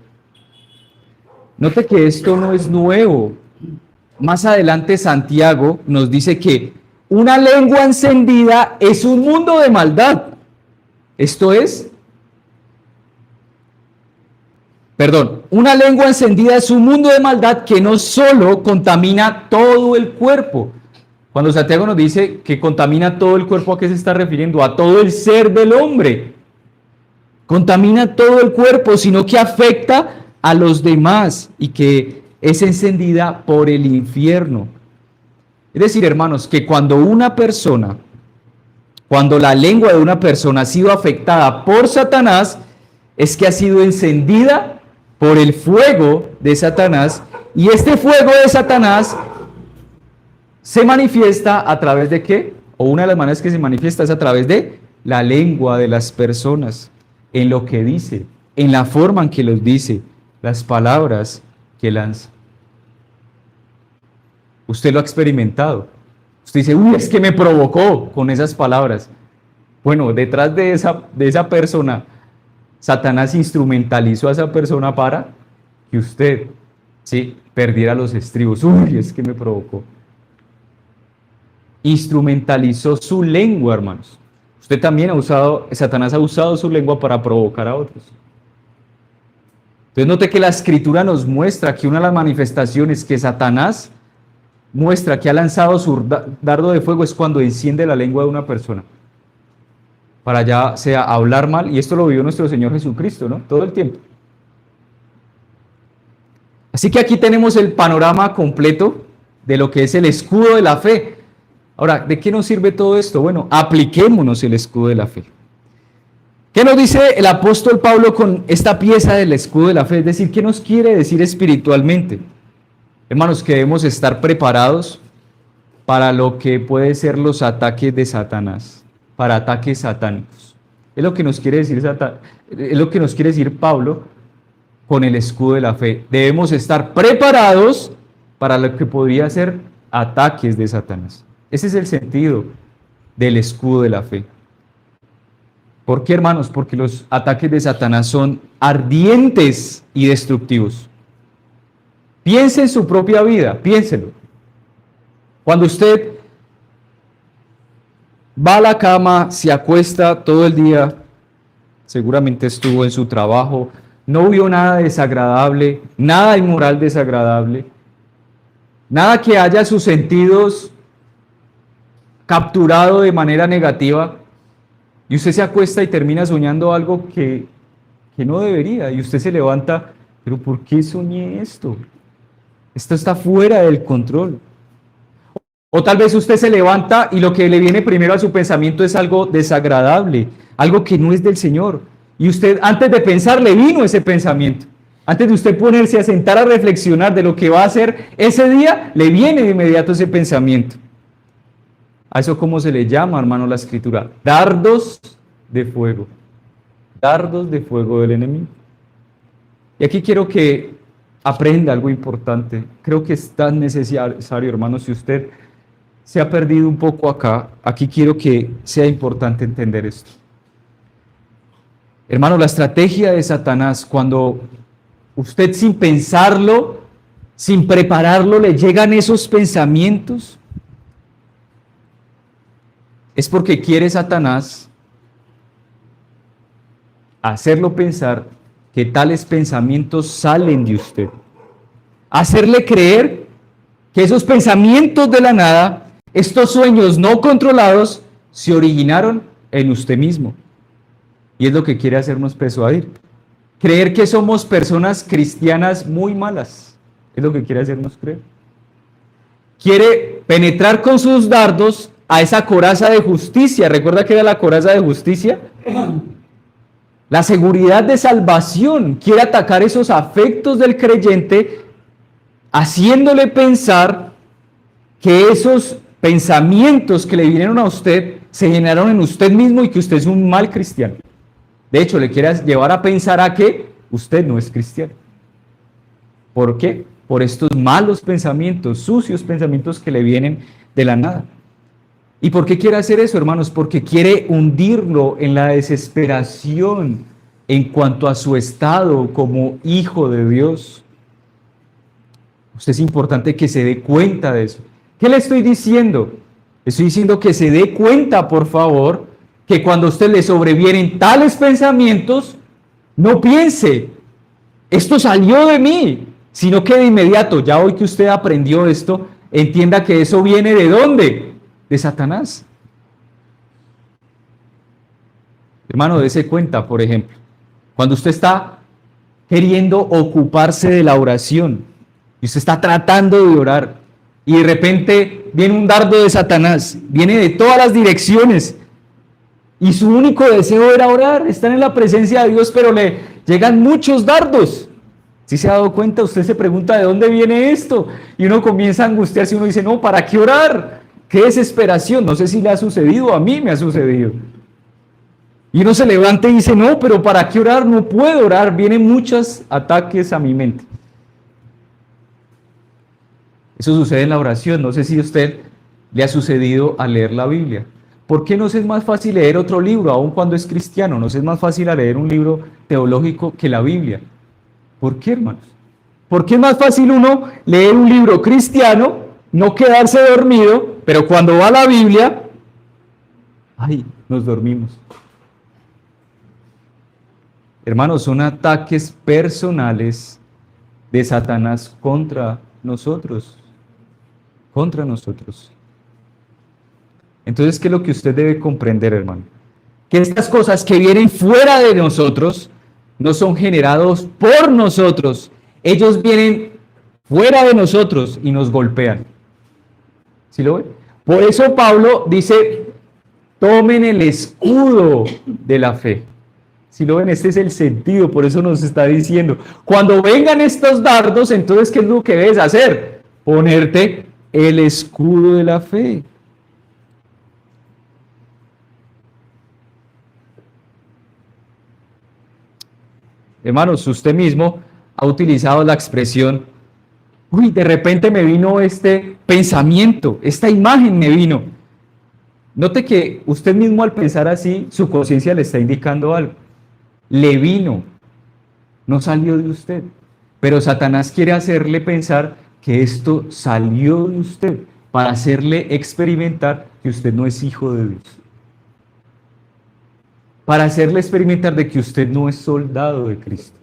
Note que esto no es nuevo. Más adelante Santiago nos dice que una lengua encendida es un mundo de maldad. Esto es, una lengua encendida es un mundo de maldad que no solo contamina todo el cuerpo. Cuando Santiago nos dice que contamina todo el cuerpo, ¿a qué se está refiriendo? A todo el ser del hombre. Contamina todo el cuerpo, sino que afecta a los demás y que es encendida por el infierno. Es decir, hermanos, que cuando la lengua de una persona ha sido afectada por Satanás, es que ha sido encendida por el fuego de Satanás, y este fuego de Satanás se manifiesta a través de ¿qué? O una de las maneras que se manifiesta es a través de la lengua de las personas, en lo que dice, en la forma en que los dice, las palabras que lanza. Usted lo ha experimentado. Usted dice, uy, es que me provocó con esas palabras. Bueno, detrás de esa persona, Satanás instrumentalizó a esa persona para que usted, ¿sí?, perdiera los estribos. Uy, es que me provocó. Instrumentalizó su lengua, hermanos. Usted también Satanás ha usado su lengua para provocar a otros. Entonces note que la Escritura nos muestra que una de las manifestaciones que Satanás muestra que ha lanzado su dardo de fuego es cuando enciende la lengua de una persona, para ya sea hablar mal, y esto lo vio nuestro Señor Jesucristo, ¿no? Todo el tiempo. Así que aquí tenemos el panorama completo de lo que es el escudo de la fe. Ahora, ¿de qué nos sirve todo esto? Bueno, apliquémonos el escudo de la fe. ¿Qué nos dice el apóstol Pablo con esta pieza del escudo de la fe? Es decir, ¿qué nos quiere decir espiritualmente? Hermanos, que debemos estar preparados para lo que puede ser los ataques de Satanás, para ataques satánicos. Es lo que nos quiere decir Pablo con el escudo de la fe. Debemos estar preparados para lo que podría ser ataques de Satanás. Ese es el sentido del escudo de la fe. ¿Por qué, hermanos? Porque los ataques de Satanás son ardientes y destructivos. Piense en su propia vida, piénselo. Cuando usted va a la cama, se acuesta todo el día, seguramente estuvo en su trabajo, no vio nada desagradable, nada inmoral desagradable, nada que haya sus sentidos capturado de manera negativa, y usted se acuesta y termina soñando algo que no debería, y usted se levanta, pero ¿por qué soñé esto? Esto está fuera del control. O tal vez usted se levanta y lo que le viene primero a su pensamiento es algo desagradable, algo que no es del Señor. Y usted, antes de pensar, le vino ese pensamiento. Antes de usted ponerse a sentar a reflexionar de lo que va a hacer ese día, le viene de inmediato ese pensamiento. ¿A eso cómo se le llama, hermano, la Escritura? Dardos de fuego. Dardos de fuego del enemigo. Y aquí quiero que aprenda algo importante. Creo que es tan necesario, hermano, si usted se ha perdido un poco acá, aquí quiero que sea importante entender esto. Hermano, la estrategia de Satanás, cuando usted sin pensarlo, sin prepararlo, le llegan esos pensamientos, es porque quiere Satanás hacerlo pensar que tales pensamientos salen de usted. Hacerle creer que esos pensamientos de la nada, estos sueños no controlados, se originaron en usted mismo. Y es lo que quiere hacernos persuadir. Creer que somos personas cristianas muy malas. Es lo que quiere hacernos creer. Quiere penetrar con sus dardos a esa coraza de justicia. ¿Recuerda que era la coraza de justicia? La seguridad de salvación quiere atacar esos afectos del creyente, haciéndole pensar que esos pensamientos que le vinieron a usted se generaron en usted mismo y que usted es un mal cristiano. De hecho, le quiere llevar a pensar a que usted no es cristiano. ¿Por qué? Por estos malos pensamientos, sucios pensamientos que le vienen de la nada. ¿Y por qué quiere hacer eso, hermanos? Porque quiere hundirlo en la desesperación en cuanto a su estado como hijo de Dios. Usted es importante que se dé cuenta de eso. ¿Qué le estoy diciendo? Estoy diciendo que se dé cuenta, por favor, que cuando a usted le sobrevienen tales pensamientos, no piense, esto salió de mí, sino que de inmediato, ya hoy que usted aprendió esto, entienda que eso viene ¿de dónde? De Satanás. Hermano, dése cuenta, por ejemplo, cuando usted está queriendo ocuparse de la oración y usted está tratando de orar y de repente viene un dardo de Satanás, viene de todas las direcciones y su único deseo era orar, estar en la presencia de Dios, pero le llegan muchos dardos. Si se ha dado cuenta, usted se pregunta ¿de dónde viene esto? Y uno comienza a angustiarse y uno dice, no, ¿para qué orar? ¡Qué desesperación! No sé si le ha sucedido, a mí me ha sucedido. Y uno se levanta y dice, no, pero ¿para qué orar? No puedo orar, vienen muchos ataques a mi mente. Eso sucede en la oración, no sé si a usted le ha sucedido al leer la Biblia. ¿Por qué nos es más fácil leer otro libro, aun cuando es cristiano? Nos es más fácil leer un libro teológico que la Biblia. ¿Por qué, hermanos? ¿Por qué es más fácil uno leer un libro cristiano, no quedarse dormido, pero cuando va a la Biblia, ¡ay!, nos dormimos? Hermanos, son ataques personales de Satanás contra nosotros. Contra nosotros. Entonces, ¿qué es lo que usted debe comprender, hermano? Que estas cosas que vienen fuera de nosotros no son generados por nosotros. Ellos vienen fuera de nosotros y nos golpean. ¿Sí lo ven? Por eso Pablo dice, tomen el escudo de la fe. Si lo ven, este es el sentido, por eso nos está diciendo, cuando vengan estos dardos, entonces, ¿qué es lo que debes hacer? Ponerte el escudo de la fe. Hermanos, usted mismo ha utilizado la expresión, uy, de repente me vino este pensamiento, esta imagen me vino. Note que usted mismo al pensar así, su conciencia le está indicando algo. Le vino, no salió de usted. Pero Satanás quiere hacerle pensar que esto salió de usted para hacerle experimentar que usted no es hijo de Dios. Para hacerle experimentar de que usted no es soldado de Cristo.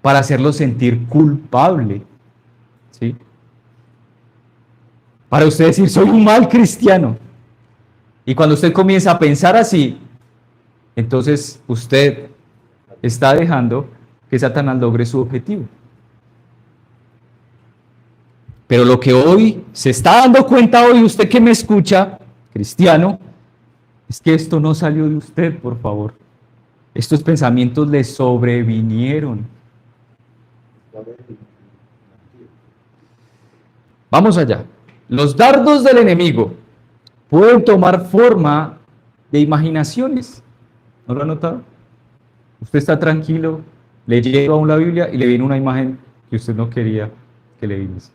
Para hacerlo sentir culpable. ¿Sí? Para usted decir, soy un mal cristiano. Y cuando usted comienza a pensar así, entonces usted está dejando que Satanás logre su objetivo. Pero lo que hoy se está dando cuenta hoy, usted que me escucha, cristiano, es que esto no salió de usted, por favor. Estos pensamientos le sobrevinieron. Vamos allá. Los dardos del enemigo pueden tomar forma de imaginaciones. ¿No lo ha notado? Usted está tranquilo, le llega aún la Biblia y le viene una imagen que usted no quería que le viniese.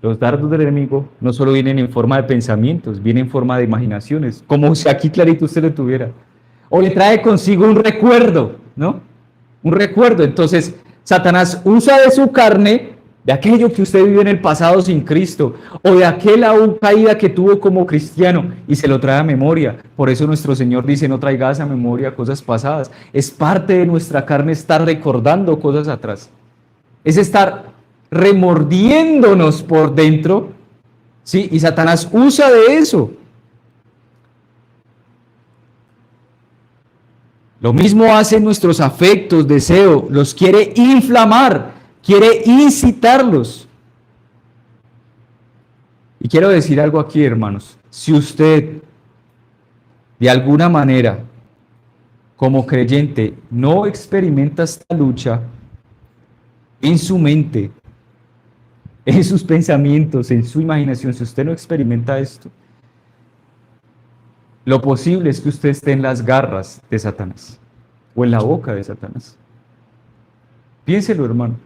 Los dardos del enemigo no solo vienen en forma de pensamientos, vienen en forma de imaginaciones, como si aquí clarito usted lo tuviera. O le trae consigo un recuerdo, ¿no? Un recuerdo. Entonces, Satanás usa de su carne, de aquello que usted vivió en el pasado sin Cristo, o de aquella caída que tuvo como cristiano, y se lo trae a memoria. Por eso nuestro Señor dice, no traigas a memoria cosas pasadas. Es parte de nuestra carne estar recordando cosas atrás. Es estar remordiéndonos por dentro, ¿sí? Y Satanás usa de eso. Lo mismo hacen nuestros afectos, deseos, los quiere inflamar, quiere incitarlos. Y quiero decir algo aquí, hermanos. Si usted de alguna manera como creyente no experimenta esta lucha en su mente, en sus pensamientos, en su imaginación, si usted no experimenta esto, lo posible es que usted esté en las garras de Satanás o en la boca de Satanás. Piénselo, hermano.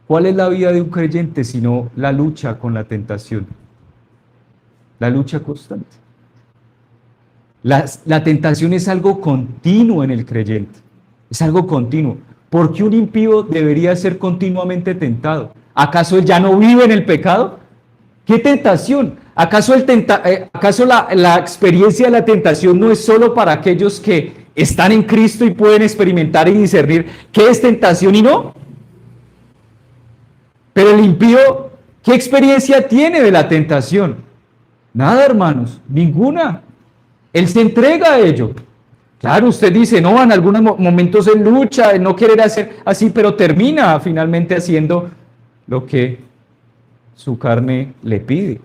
¿Cuál es la vida de un creyente sino la lucha con la tentación? La lucha constante. La tentación es algo continuo en el creyente. Es algo continuo. ¿Por qué un impío debería ser continuamente tentado? ¿Acaso él ya no vive en el pecado? ¿Qué tentación? ¿Acaso la experiencia de la tentación no es solo para aquellos que están en Cristo y pueden experimentar y discernir qué es tentación y no? Pero el impío, ¿qué experiencia tiene de la tentación? Nada, hermanos, ninguna. Él se entrega a ello. Claro, usted dice, no, en algunos momentos él lucha, él no quiere hacer así, pero termina finalmente haciendo lo que su carne le pide.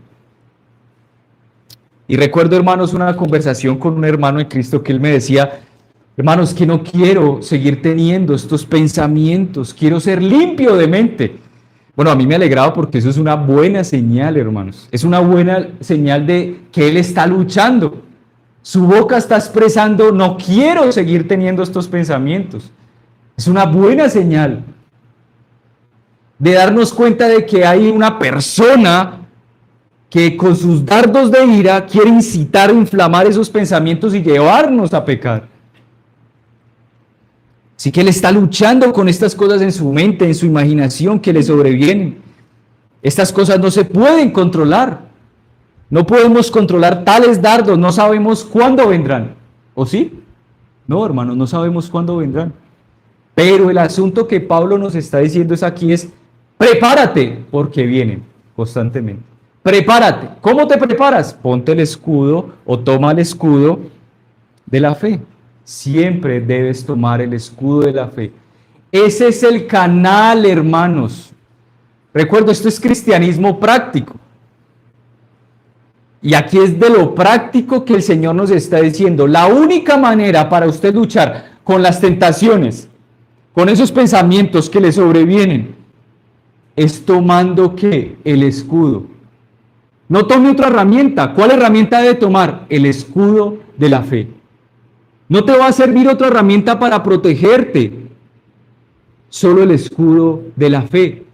Y recuerdo, hermanos, una conversación con un hermano en Cristo que él me decía, hermanos, que no quiero seguir teniendo estos pensamientos, quiero ser limpio de mente. Bueno, a mí me alegraba porque eso es una buena señal, hermanos. Es una buena señal de que él está luchando. Su boca está expresando, no quiero seguir teniendo estos pensamientos. Es una buena señal de darnos cuenta de que hay una persona que con sus dardos de ira quiere incitar, inflamar esos pensamientos y llevarnos a pecar. Así que él está luchando con estas cosas en su mente, en su imaginación que le sobrevienen. Estas cosas no se pueden controlar. No podemos controlar tales dardos, no sabemos cuándo vendrán. ¿O sí? No, hermanos, no sabemos cuándo vendrán. Pero el asunto que Pablo nos está diciendo aquí es, prepárate, porque vienen constantemente. Prepárate. ¿Cómo te preparas? Ponte el escudo o toma el escudo de la fe. Siempre debes tomar el escudo de la fe. Ese es el canal, hermanos. Recuerdo, esto es cristianismo práctico. Y aquí es de lo práctico que el Señor nos está diciendo. La única manera para usted luchar con las tentaciones, con esos pensamientos que le sobrevienen, es tomando ¿qué? El escudo. No tome otra herramienta. ¿Cuál herramienta debe tomar? El escudo de la fe. No te va a servir otra herramienta para protegerte, solo el escudo de la fe.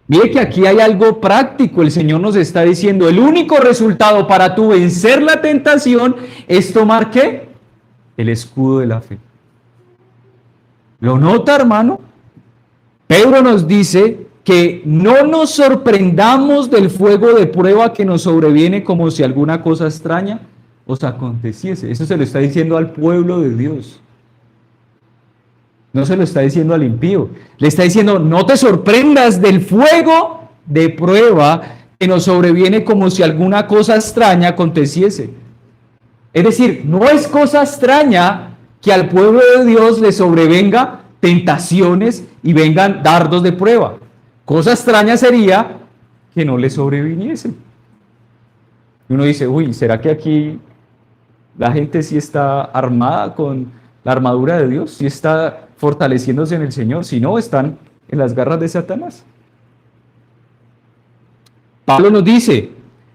Mire que aquí hay algo práctico, el Señor nos está diciendo, el único resultado para tú vencer la tentación es tomar ¿qué? El escudo de la fe. ¿Lo nota, hermano? Pedro nos dice que no nos sorprendamos del fuego de prueba que nos sobreviene como si alguna cosa extraña os aconteciese. Eso se lo está diciendo al pueblo de Dios. No se lo está diciendo al impío. Le está diciendo, no te sorprendas del fuego de prueba que nos sobreviene como si alguna cosa extraña aconteciese. Es decir, no es cosa extraña que al pueblo de Dios le sobrevenga tentaciones y vengan dardos de prueba. Cosa extraña sería que no le sobreviniese. Y uno dice, uy, ¿será que aquí la gente sí está armada con la armadura de Dios? ¿Sí está fortaleciéndose en el Señor? Si no, están en las garras de Satanás. Pablo nos dice,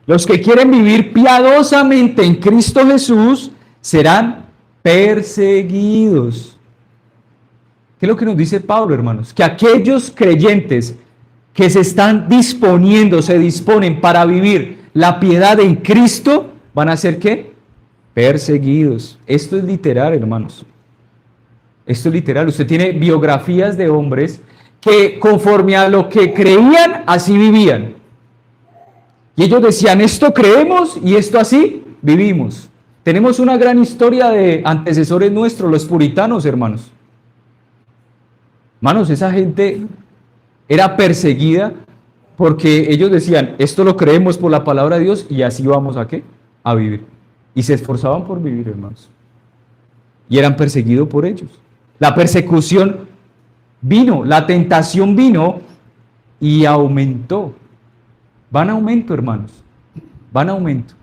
los que quieren vivir piadosamente en Cristo Jesús serán perseguidos. ¿Qué es lo que nos dice Pablo, hermanos? Que aquellos creyentes que se están disponiendo, se disponen para vivir la piedad en Cristo, van a ser ¿qué? Perseguidos. Esto es literal, hermanos. Esto es literal. Usted tiene biografías de hombres que conforme a lo que creían, así vivían. Y ellos decían, esto creemos y esto así vivimos. Tenemos una gran historia de antecesores nuestros, los puritanos, hermanos. Hermanos, esa gente era perseguida porque ellos decían, esto lo creemos por la palabra de Dios y así vamos a ¿qué? A vivir. Y se esforzaban por vivir, hermanos. Y eran perseguidos por ellos. La persecución vino, la tentación vino y aumentó. Van a aumento, hermanos. Van a aumento.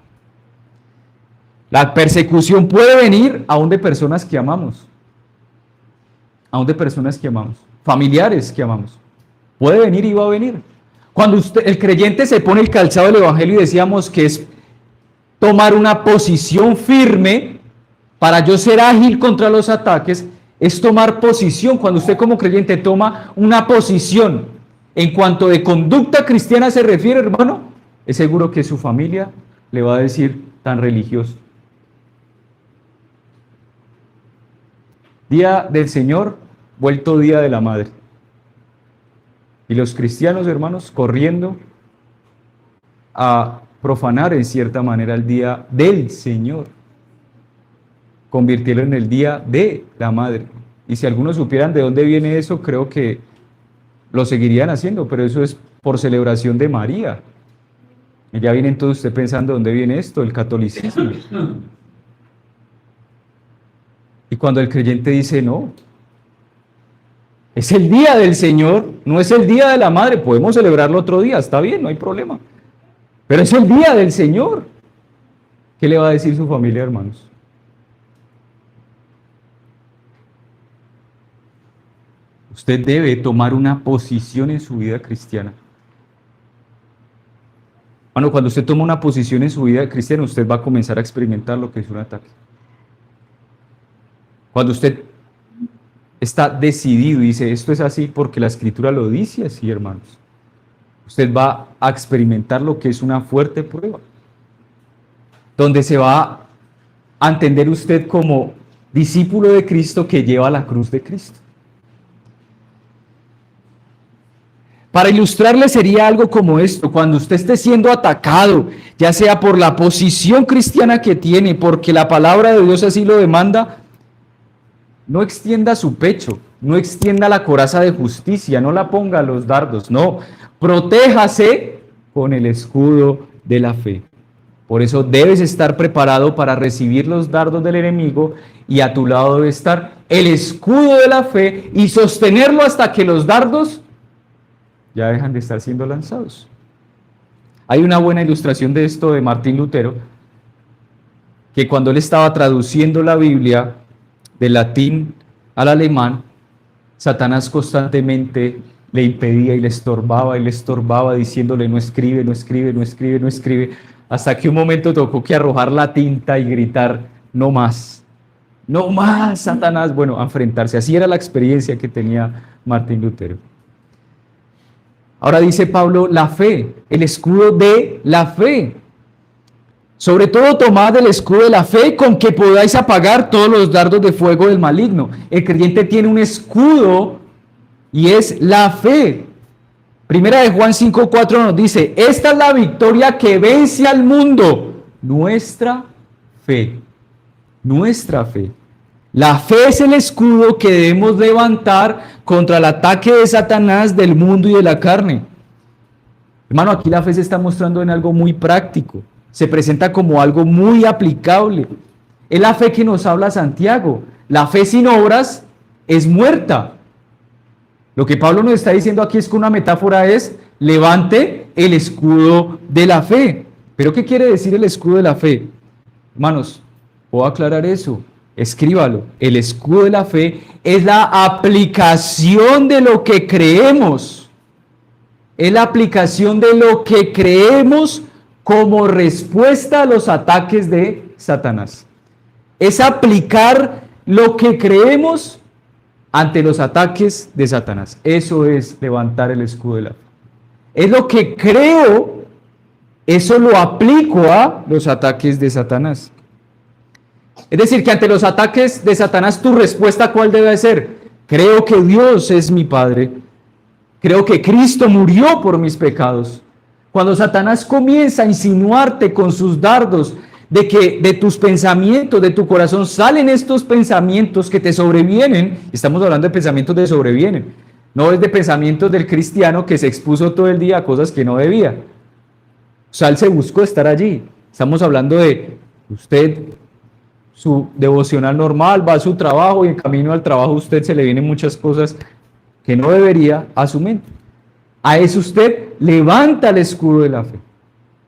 La persecución puede venir aún de personas que amamos. aún de personas que amamos, familiares que amamos. Puede venir y va a venir. Cuando el creyente se pone el calzado del Evangelio y decíamos que es tomar una posición firme para yo ser ágil contra los ataques, es tomar posición. Cuando usted como creyente toma una posición en cuanto de conducta cristiana se refiere, hermano, es seguro que su familia le va a decir tan religioso. Día del Señor, vuelto Día de la Madre. Y los cristianos, hermanos, corriendo a profanar en cierta manera el Día del Señor. Convirtieron en el Día de la Madre. Y si algunos supieran de dónde viene eso, creo que lo seguirían haciendo, pero eso es por celebración de María. Y ya viene entonces usted pensando dónde viene esto, el catolicismo. Y cuando el creyente dice no, es el día del Señor, no es el día de la Madre, podemos celebrarlo otro día, está bien, no hay problema. Pero es el día del Señor. ¿Qué le va a decir su familia, hermanos? Usted debe tomar una posición en su vida cristiana. Bueno, cuando usted toma una posición en su vida cristiana, usted va a comenzar a experimentar lo que es un ataque. Cuando usted está decidido y dice, esto es así porque la Escritura lo dice así, hermanos, usted va a experimentar lo que es una fuerte prueba, donde se va a entender usted como discípulo de Cristo que lleva la cruz de Cristo. Para ilustrarle sería algo como esto: cuando usted esté siendo atacado, ya sea por la posición cristiana que tiene, porque la palabra de Dios así lo demanda, no extienda su pecho, no extienda la coraza de justicia, no la ponga a los dardos, no, protéjase con el escudo de la fe. Por eso debes estar preparado para recibir los dardos del enemigo, y a tu lado debe estar el escudo de la fe y sostenerlo hasta que los dardos ya dejan de estar siendo lanzados. Hay una buena ilustración de esto de Martín Lutero, que cuando él estaba traduciendo la Biblia del latín al alemán, Satanás constantemente le impedía y le estorbaba, diciéndole no escribe, no escribe, no escribe, no escribe, hasta que un momento tocó que arrojar la tinta y gritar, no más, Satanás, bueno, a enfrentarse. Así era la experiencia que tenía Martín Lutero. Ahora dice Pablo, la fe, el escudo de la fe. Sobre todo tomad el escudo de la fe con que podáis apagar todos los dardos de fuego del maligno. El creyente tiene un escudo y es la fe. Primera de Juan 5:4 nos dice, esta es la victoria que vence al mundo, nuestra fe. Nuestra fe. La fe es el escudo que debemos levantar contra el ataque de Satanás, del mundo y de la carne. Hermano, aquí la fe se está mostrando en algo muy práctico. Se presenta como algo muy aplicable. Es la fe que nos habla Santiago. La fe sin obras es muerta. Lo que Pablo nos está diciendo aquí es que una metáfora es, levante el escudo de la fe. ¿Pero qué quiere decir el escudo de la fe? Hermanos, puedo aclarar eso. Escríbalo. El escudo de la fe es la aplicación de lo que creemos. Es la aplicación de lo que creemos como respuesta a los ataques de Satanás. Es aplicar lo que creemos ante los ataques de Satanás. Eso es levantar el escudo de la fe. Es lo que creo, eso lo aplico a los ataques de Satanás. Es decir, que ante los ataques de Satanás, tu respuesta, ¿cuál debe ser? Creo que Dios es mi Padre. Creo que Cristo murió por mis pecados. Cuando Satanás comienza a insinuarte con sus dardos de que de tus pensamientos, de tu corazón, salen estos pensamientos que te sobrevienen, estamos hablando de pensamientos que sobrevienen, no es de pensamientos del cristiano que se expuso todo el día a cosas que no debía. O sea, él se buscó estar allí. Estamos hablando de usted, su devocional normal, va a su trabajo y en camino al trabajo a usted se le vienen muchas cosas que no debería a su mente. A eso usted levanta el escudo de la fe,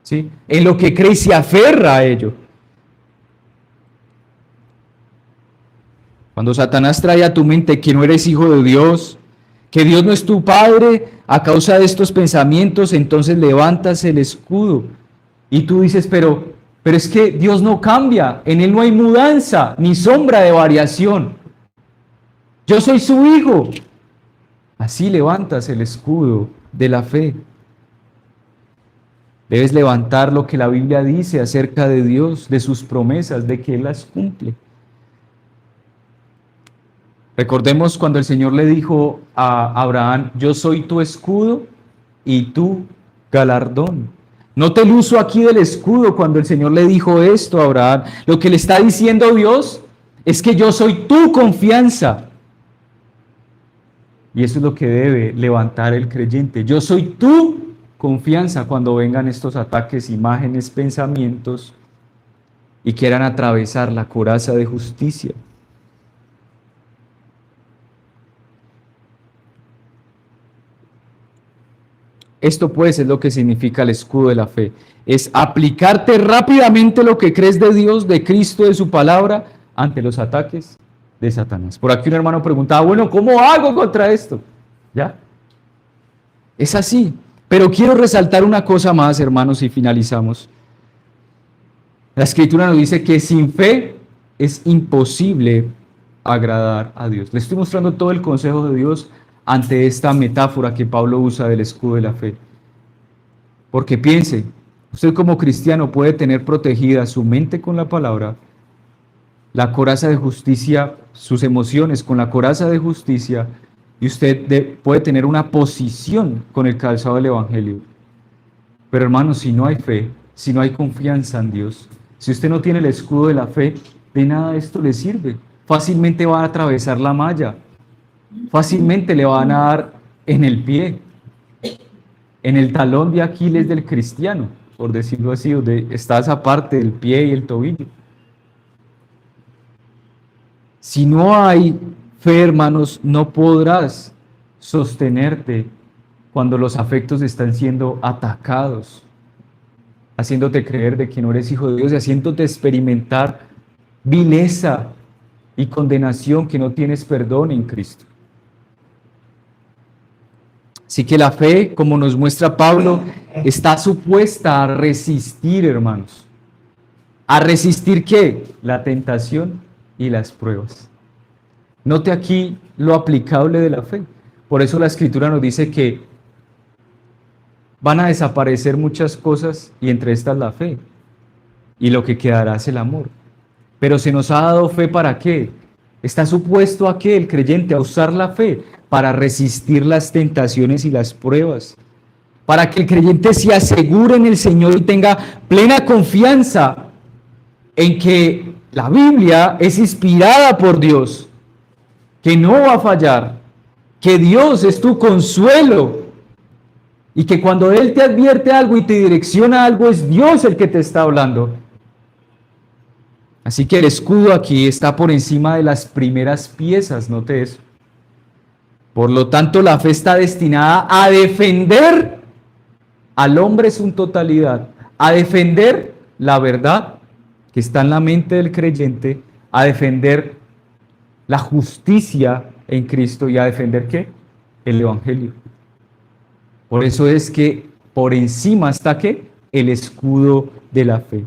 ¿sí? En lo que cree y se aferra a ello. Cuando Satanás trae a tu mente que no eres hijo de Dios, que Dios no es tu Padre, a causa de estos pensamientos, entonces levantas el escudo. Y tú dices, pero es que Dios no cambia, en Él no hay mudanza, ni sombra de variación. Yo soy su hijo. Así levantas el escudo de la fe. Debes levantar lo que la Biblia dice acerca de Dios, de sus promesas, de que Él las cumple. Recordemos cuando el Señor le dijo a Abraham, yo soy tu escudo y tu galardón. Note el uso aquí del escudo cuando el Señor le dijo esto a Abraham. Lo que le está diciendo Dios es que yo soy tu confianza. Y eso es lo que debe levantar el creyente. Yo soy tu confianza cuando vengan estos ataques, imágenes, pensamientos y quieran atravesar la coraza de justicia. Esto pues es lo que significa el escudo de la fe. Es aplicarte rápidamente lo que crees de Dios, de Cristo, de su palabra, ante los ataques de Satanás. Por aquí un hermano preguntaba, bueno, ¿cómo hago contra esto? ¿Ya? Es así. Pero quiero resaltar una cosa más, hermanos, y finalizamos. La Escritura nos dice que sin fe es imposible agradar a Dios. Le estoy mostrando todo el consejo de Dios ante esta metáfora que Pablo usa del escudo de la fe. Porque piense, usted como cristiano puede tener protegida su mente con la palabra, la coraza de justicia, sus emociones con la coraza de justicia, y usted puede tener una posición con el calzado del Evangelio. Pero hermanos, si no hay fe, si no hay confianza en Dios, si usted no tiene el escudo de la fe, de nada esto le sirve. Fácilmente va a atravesar la malla, fácilmente le van a dar en el pie, en el talón de Aquiles del cristiano, por decirlo así, donde está esa parte del pie y el tobillo. Si no hay fe, hermanos, no podrás sostenerte cuando los afectos están siendo atacados, haciéndote creer de que no eres hijo de Dios y haciéndote experimentar vileza y condenación, que no tienes perdón en Cristo. Así que la fe, como nos muestra Pablo, está supuesta a resistir, hermanos. ¿A resistir qué? La tentación y las pruebas. Note aquí lo aplicable de la fe. Por eso la Escritura nos dice que van a desaparecer muchas cosas y entre estas la fe. Y lo que quedará es el amor. Pero se nos ha dado fe ¿para qué? Está supuesto a qué el creyente, a usar la fe para resistir las tentaciones y las pruebas. Para que el creyente se asegure en el Señor y tenga plena confianza en que la Biblia es inspirada por Dios, que no va a fallar, que Dios es tu consuelo y que cuando Él te advierte algo y te direcciona algo, es Dios el que te está hablando. Así que el escudo aquí está por encima de las primeras piezas, note eso. Por lo tanto, la fe está destinada a defender al hombre en su totalidad, a defender la verdad que está en la mente del creyente, a defender la justicia en Cristo y a defender ¿qué? El Evangelio. Por eso es que por encima está ¿qué? El escudo de la fe.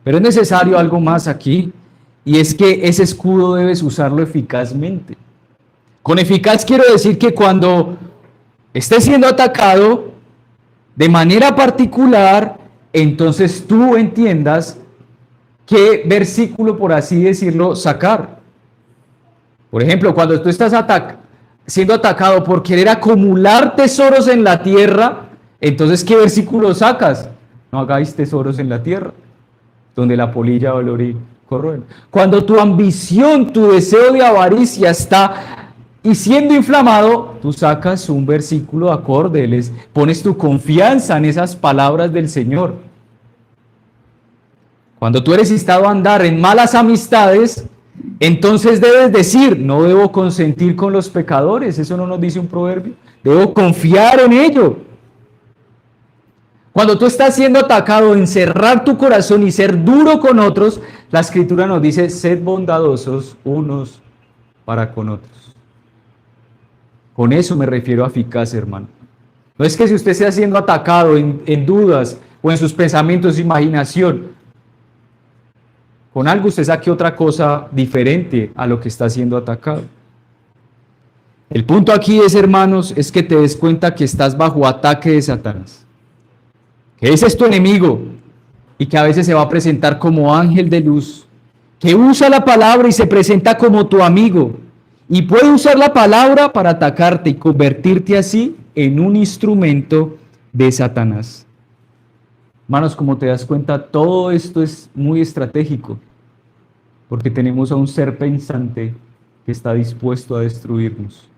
Pero es necesario algo más aquí, y es que ese escudo debes usarlo eficazmente. Con eficaz quiero decir que cuando estés siendo atacado de manera particular, entonces tú entiendas qué versículo, por así decirlo, sacar. Por ejemplo, cuando tú estás siendo atacado por querer acumular tesoros en la tierra, entonces ¿qué versículo sacas? No hagáis tesoros en la tierra, donde la polilla va a oler y corroen. Cuando tu ambición, tu deseo de avaricia está y siendo inflamado, tú sacas un versículo acorde, pones tu confianza en esas palabras del Señor. Cuando tú eres instado a andar en malas amistades, entonces debes decir, no debo consentir con los pecadores, eso no nos dice un proverbio, debo confiar en ello. Cuando tú estás siendo atacado, encerrar tu corazón y ser duro con otros, la Escritura nos dice, sed bondadosos unos para con otros. Con eso me refiero a eficacia, hermano. No es que si usted esté siendo atacado en dudas o en sus pensamientos, imaginación, con algo usted saque otra cosa diferente a lo que está siendo atacado. El punto aquí es, hermanos, es que te des cuenta que estás bajo ataque de Satanás. Que ese es tu enemigo y que a veces se va a presentar como ángel de luz, que usa la palabra y se presenta como tu amigo y puede usar la palabra para atacarte y convertirte así en un instrumento de Satanás. Hermanos, como te das cuenta, todo esto es muy estratégico porque tenemos a un ser pensante que está dispuesto a destruirnos.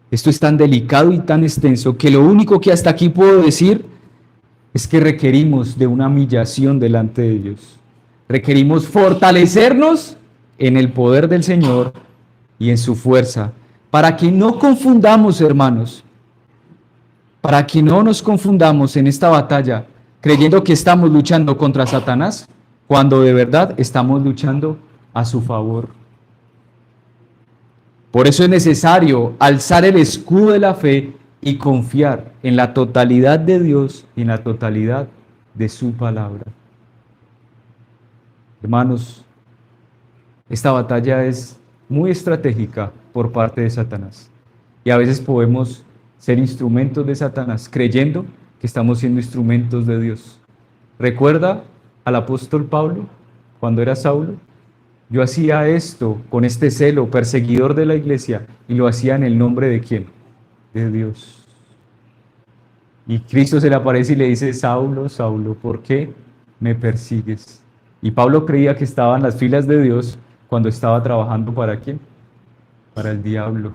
Esto es tan delicado y tan extenso que lo único que hasta aquí puedo decir es que requerimos de una humillación delante de Dios. Requerimos fortalecernos en el poder del Señor y en su fuerza, para que no confundamos, hermanos, para que no nos confundamos en esta batalla, creyendo que estamos luchando contra Satanás, cuando de verdad estamos luchando a su favor. Por eso es necesario alzar el escudo de la fe y confiar en la totalidad de Dios y en la totalidad de su palabra. Hermanos, esta batalla es muy estratégica por parte de Satanás. Y a veces podemos ser instrumentos de Satanás creyendo que estamos siendo instrumentos de Dios. ¿Recuerda al apóstol Pablo cuando era Saulo? Yo hacía esto con este celo, perseguidor de la iglesia, y lo hacía en el nombre de ¿quién? De Dios. Y Cristo se le aparece y le dice, Saulo, Saulo, ¿por qué me persigues? Y Pablo creía que estaba en las filas de Dios cuando estaba trabajando ¿para quién? Para el diablo.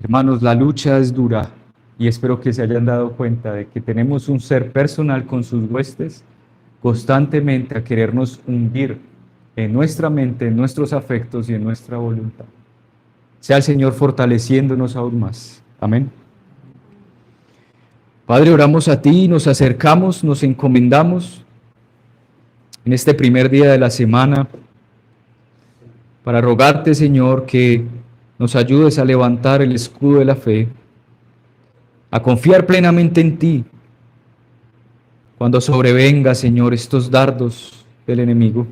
Hermanos, la lucha es dura y espero que se hayan dado cuenta de que tenemos un ser personal con sus huestes constantemente a querernos hundir en nuestra mente, en nuestros afectos y en nuestra voluntad. Sea el Señor fortaleciéndonos aún más. Amén. Padre, oramos a ti, nos acercamos, nos encomendamos en este primer día de la semana para rogarte, Señor, que nos ayudes a levantar el escudo de la fe, a confiar plenamente en ti, cuando sobrevenga, Señor, estos dardos del enemigo.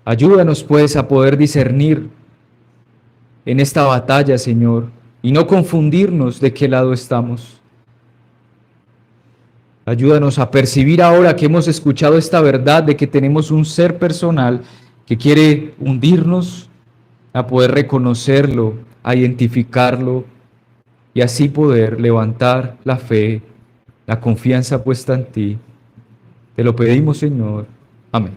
Ayúdanos, pues, a poder discernir en esta batalla, Señor, y no confundirnos de qué lado estamos. Ayúdanos a percibir ahora que hemos escuchado esta verdad de que tenemos un ser personal que quiere hundirnos, a poder reconocerlo, a identificarlo, y así poder levantar la fe, la confianza puesta en ti. Te lo pedimos, Señor. Amén.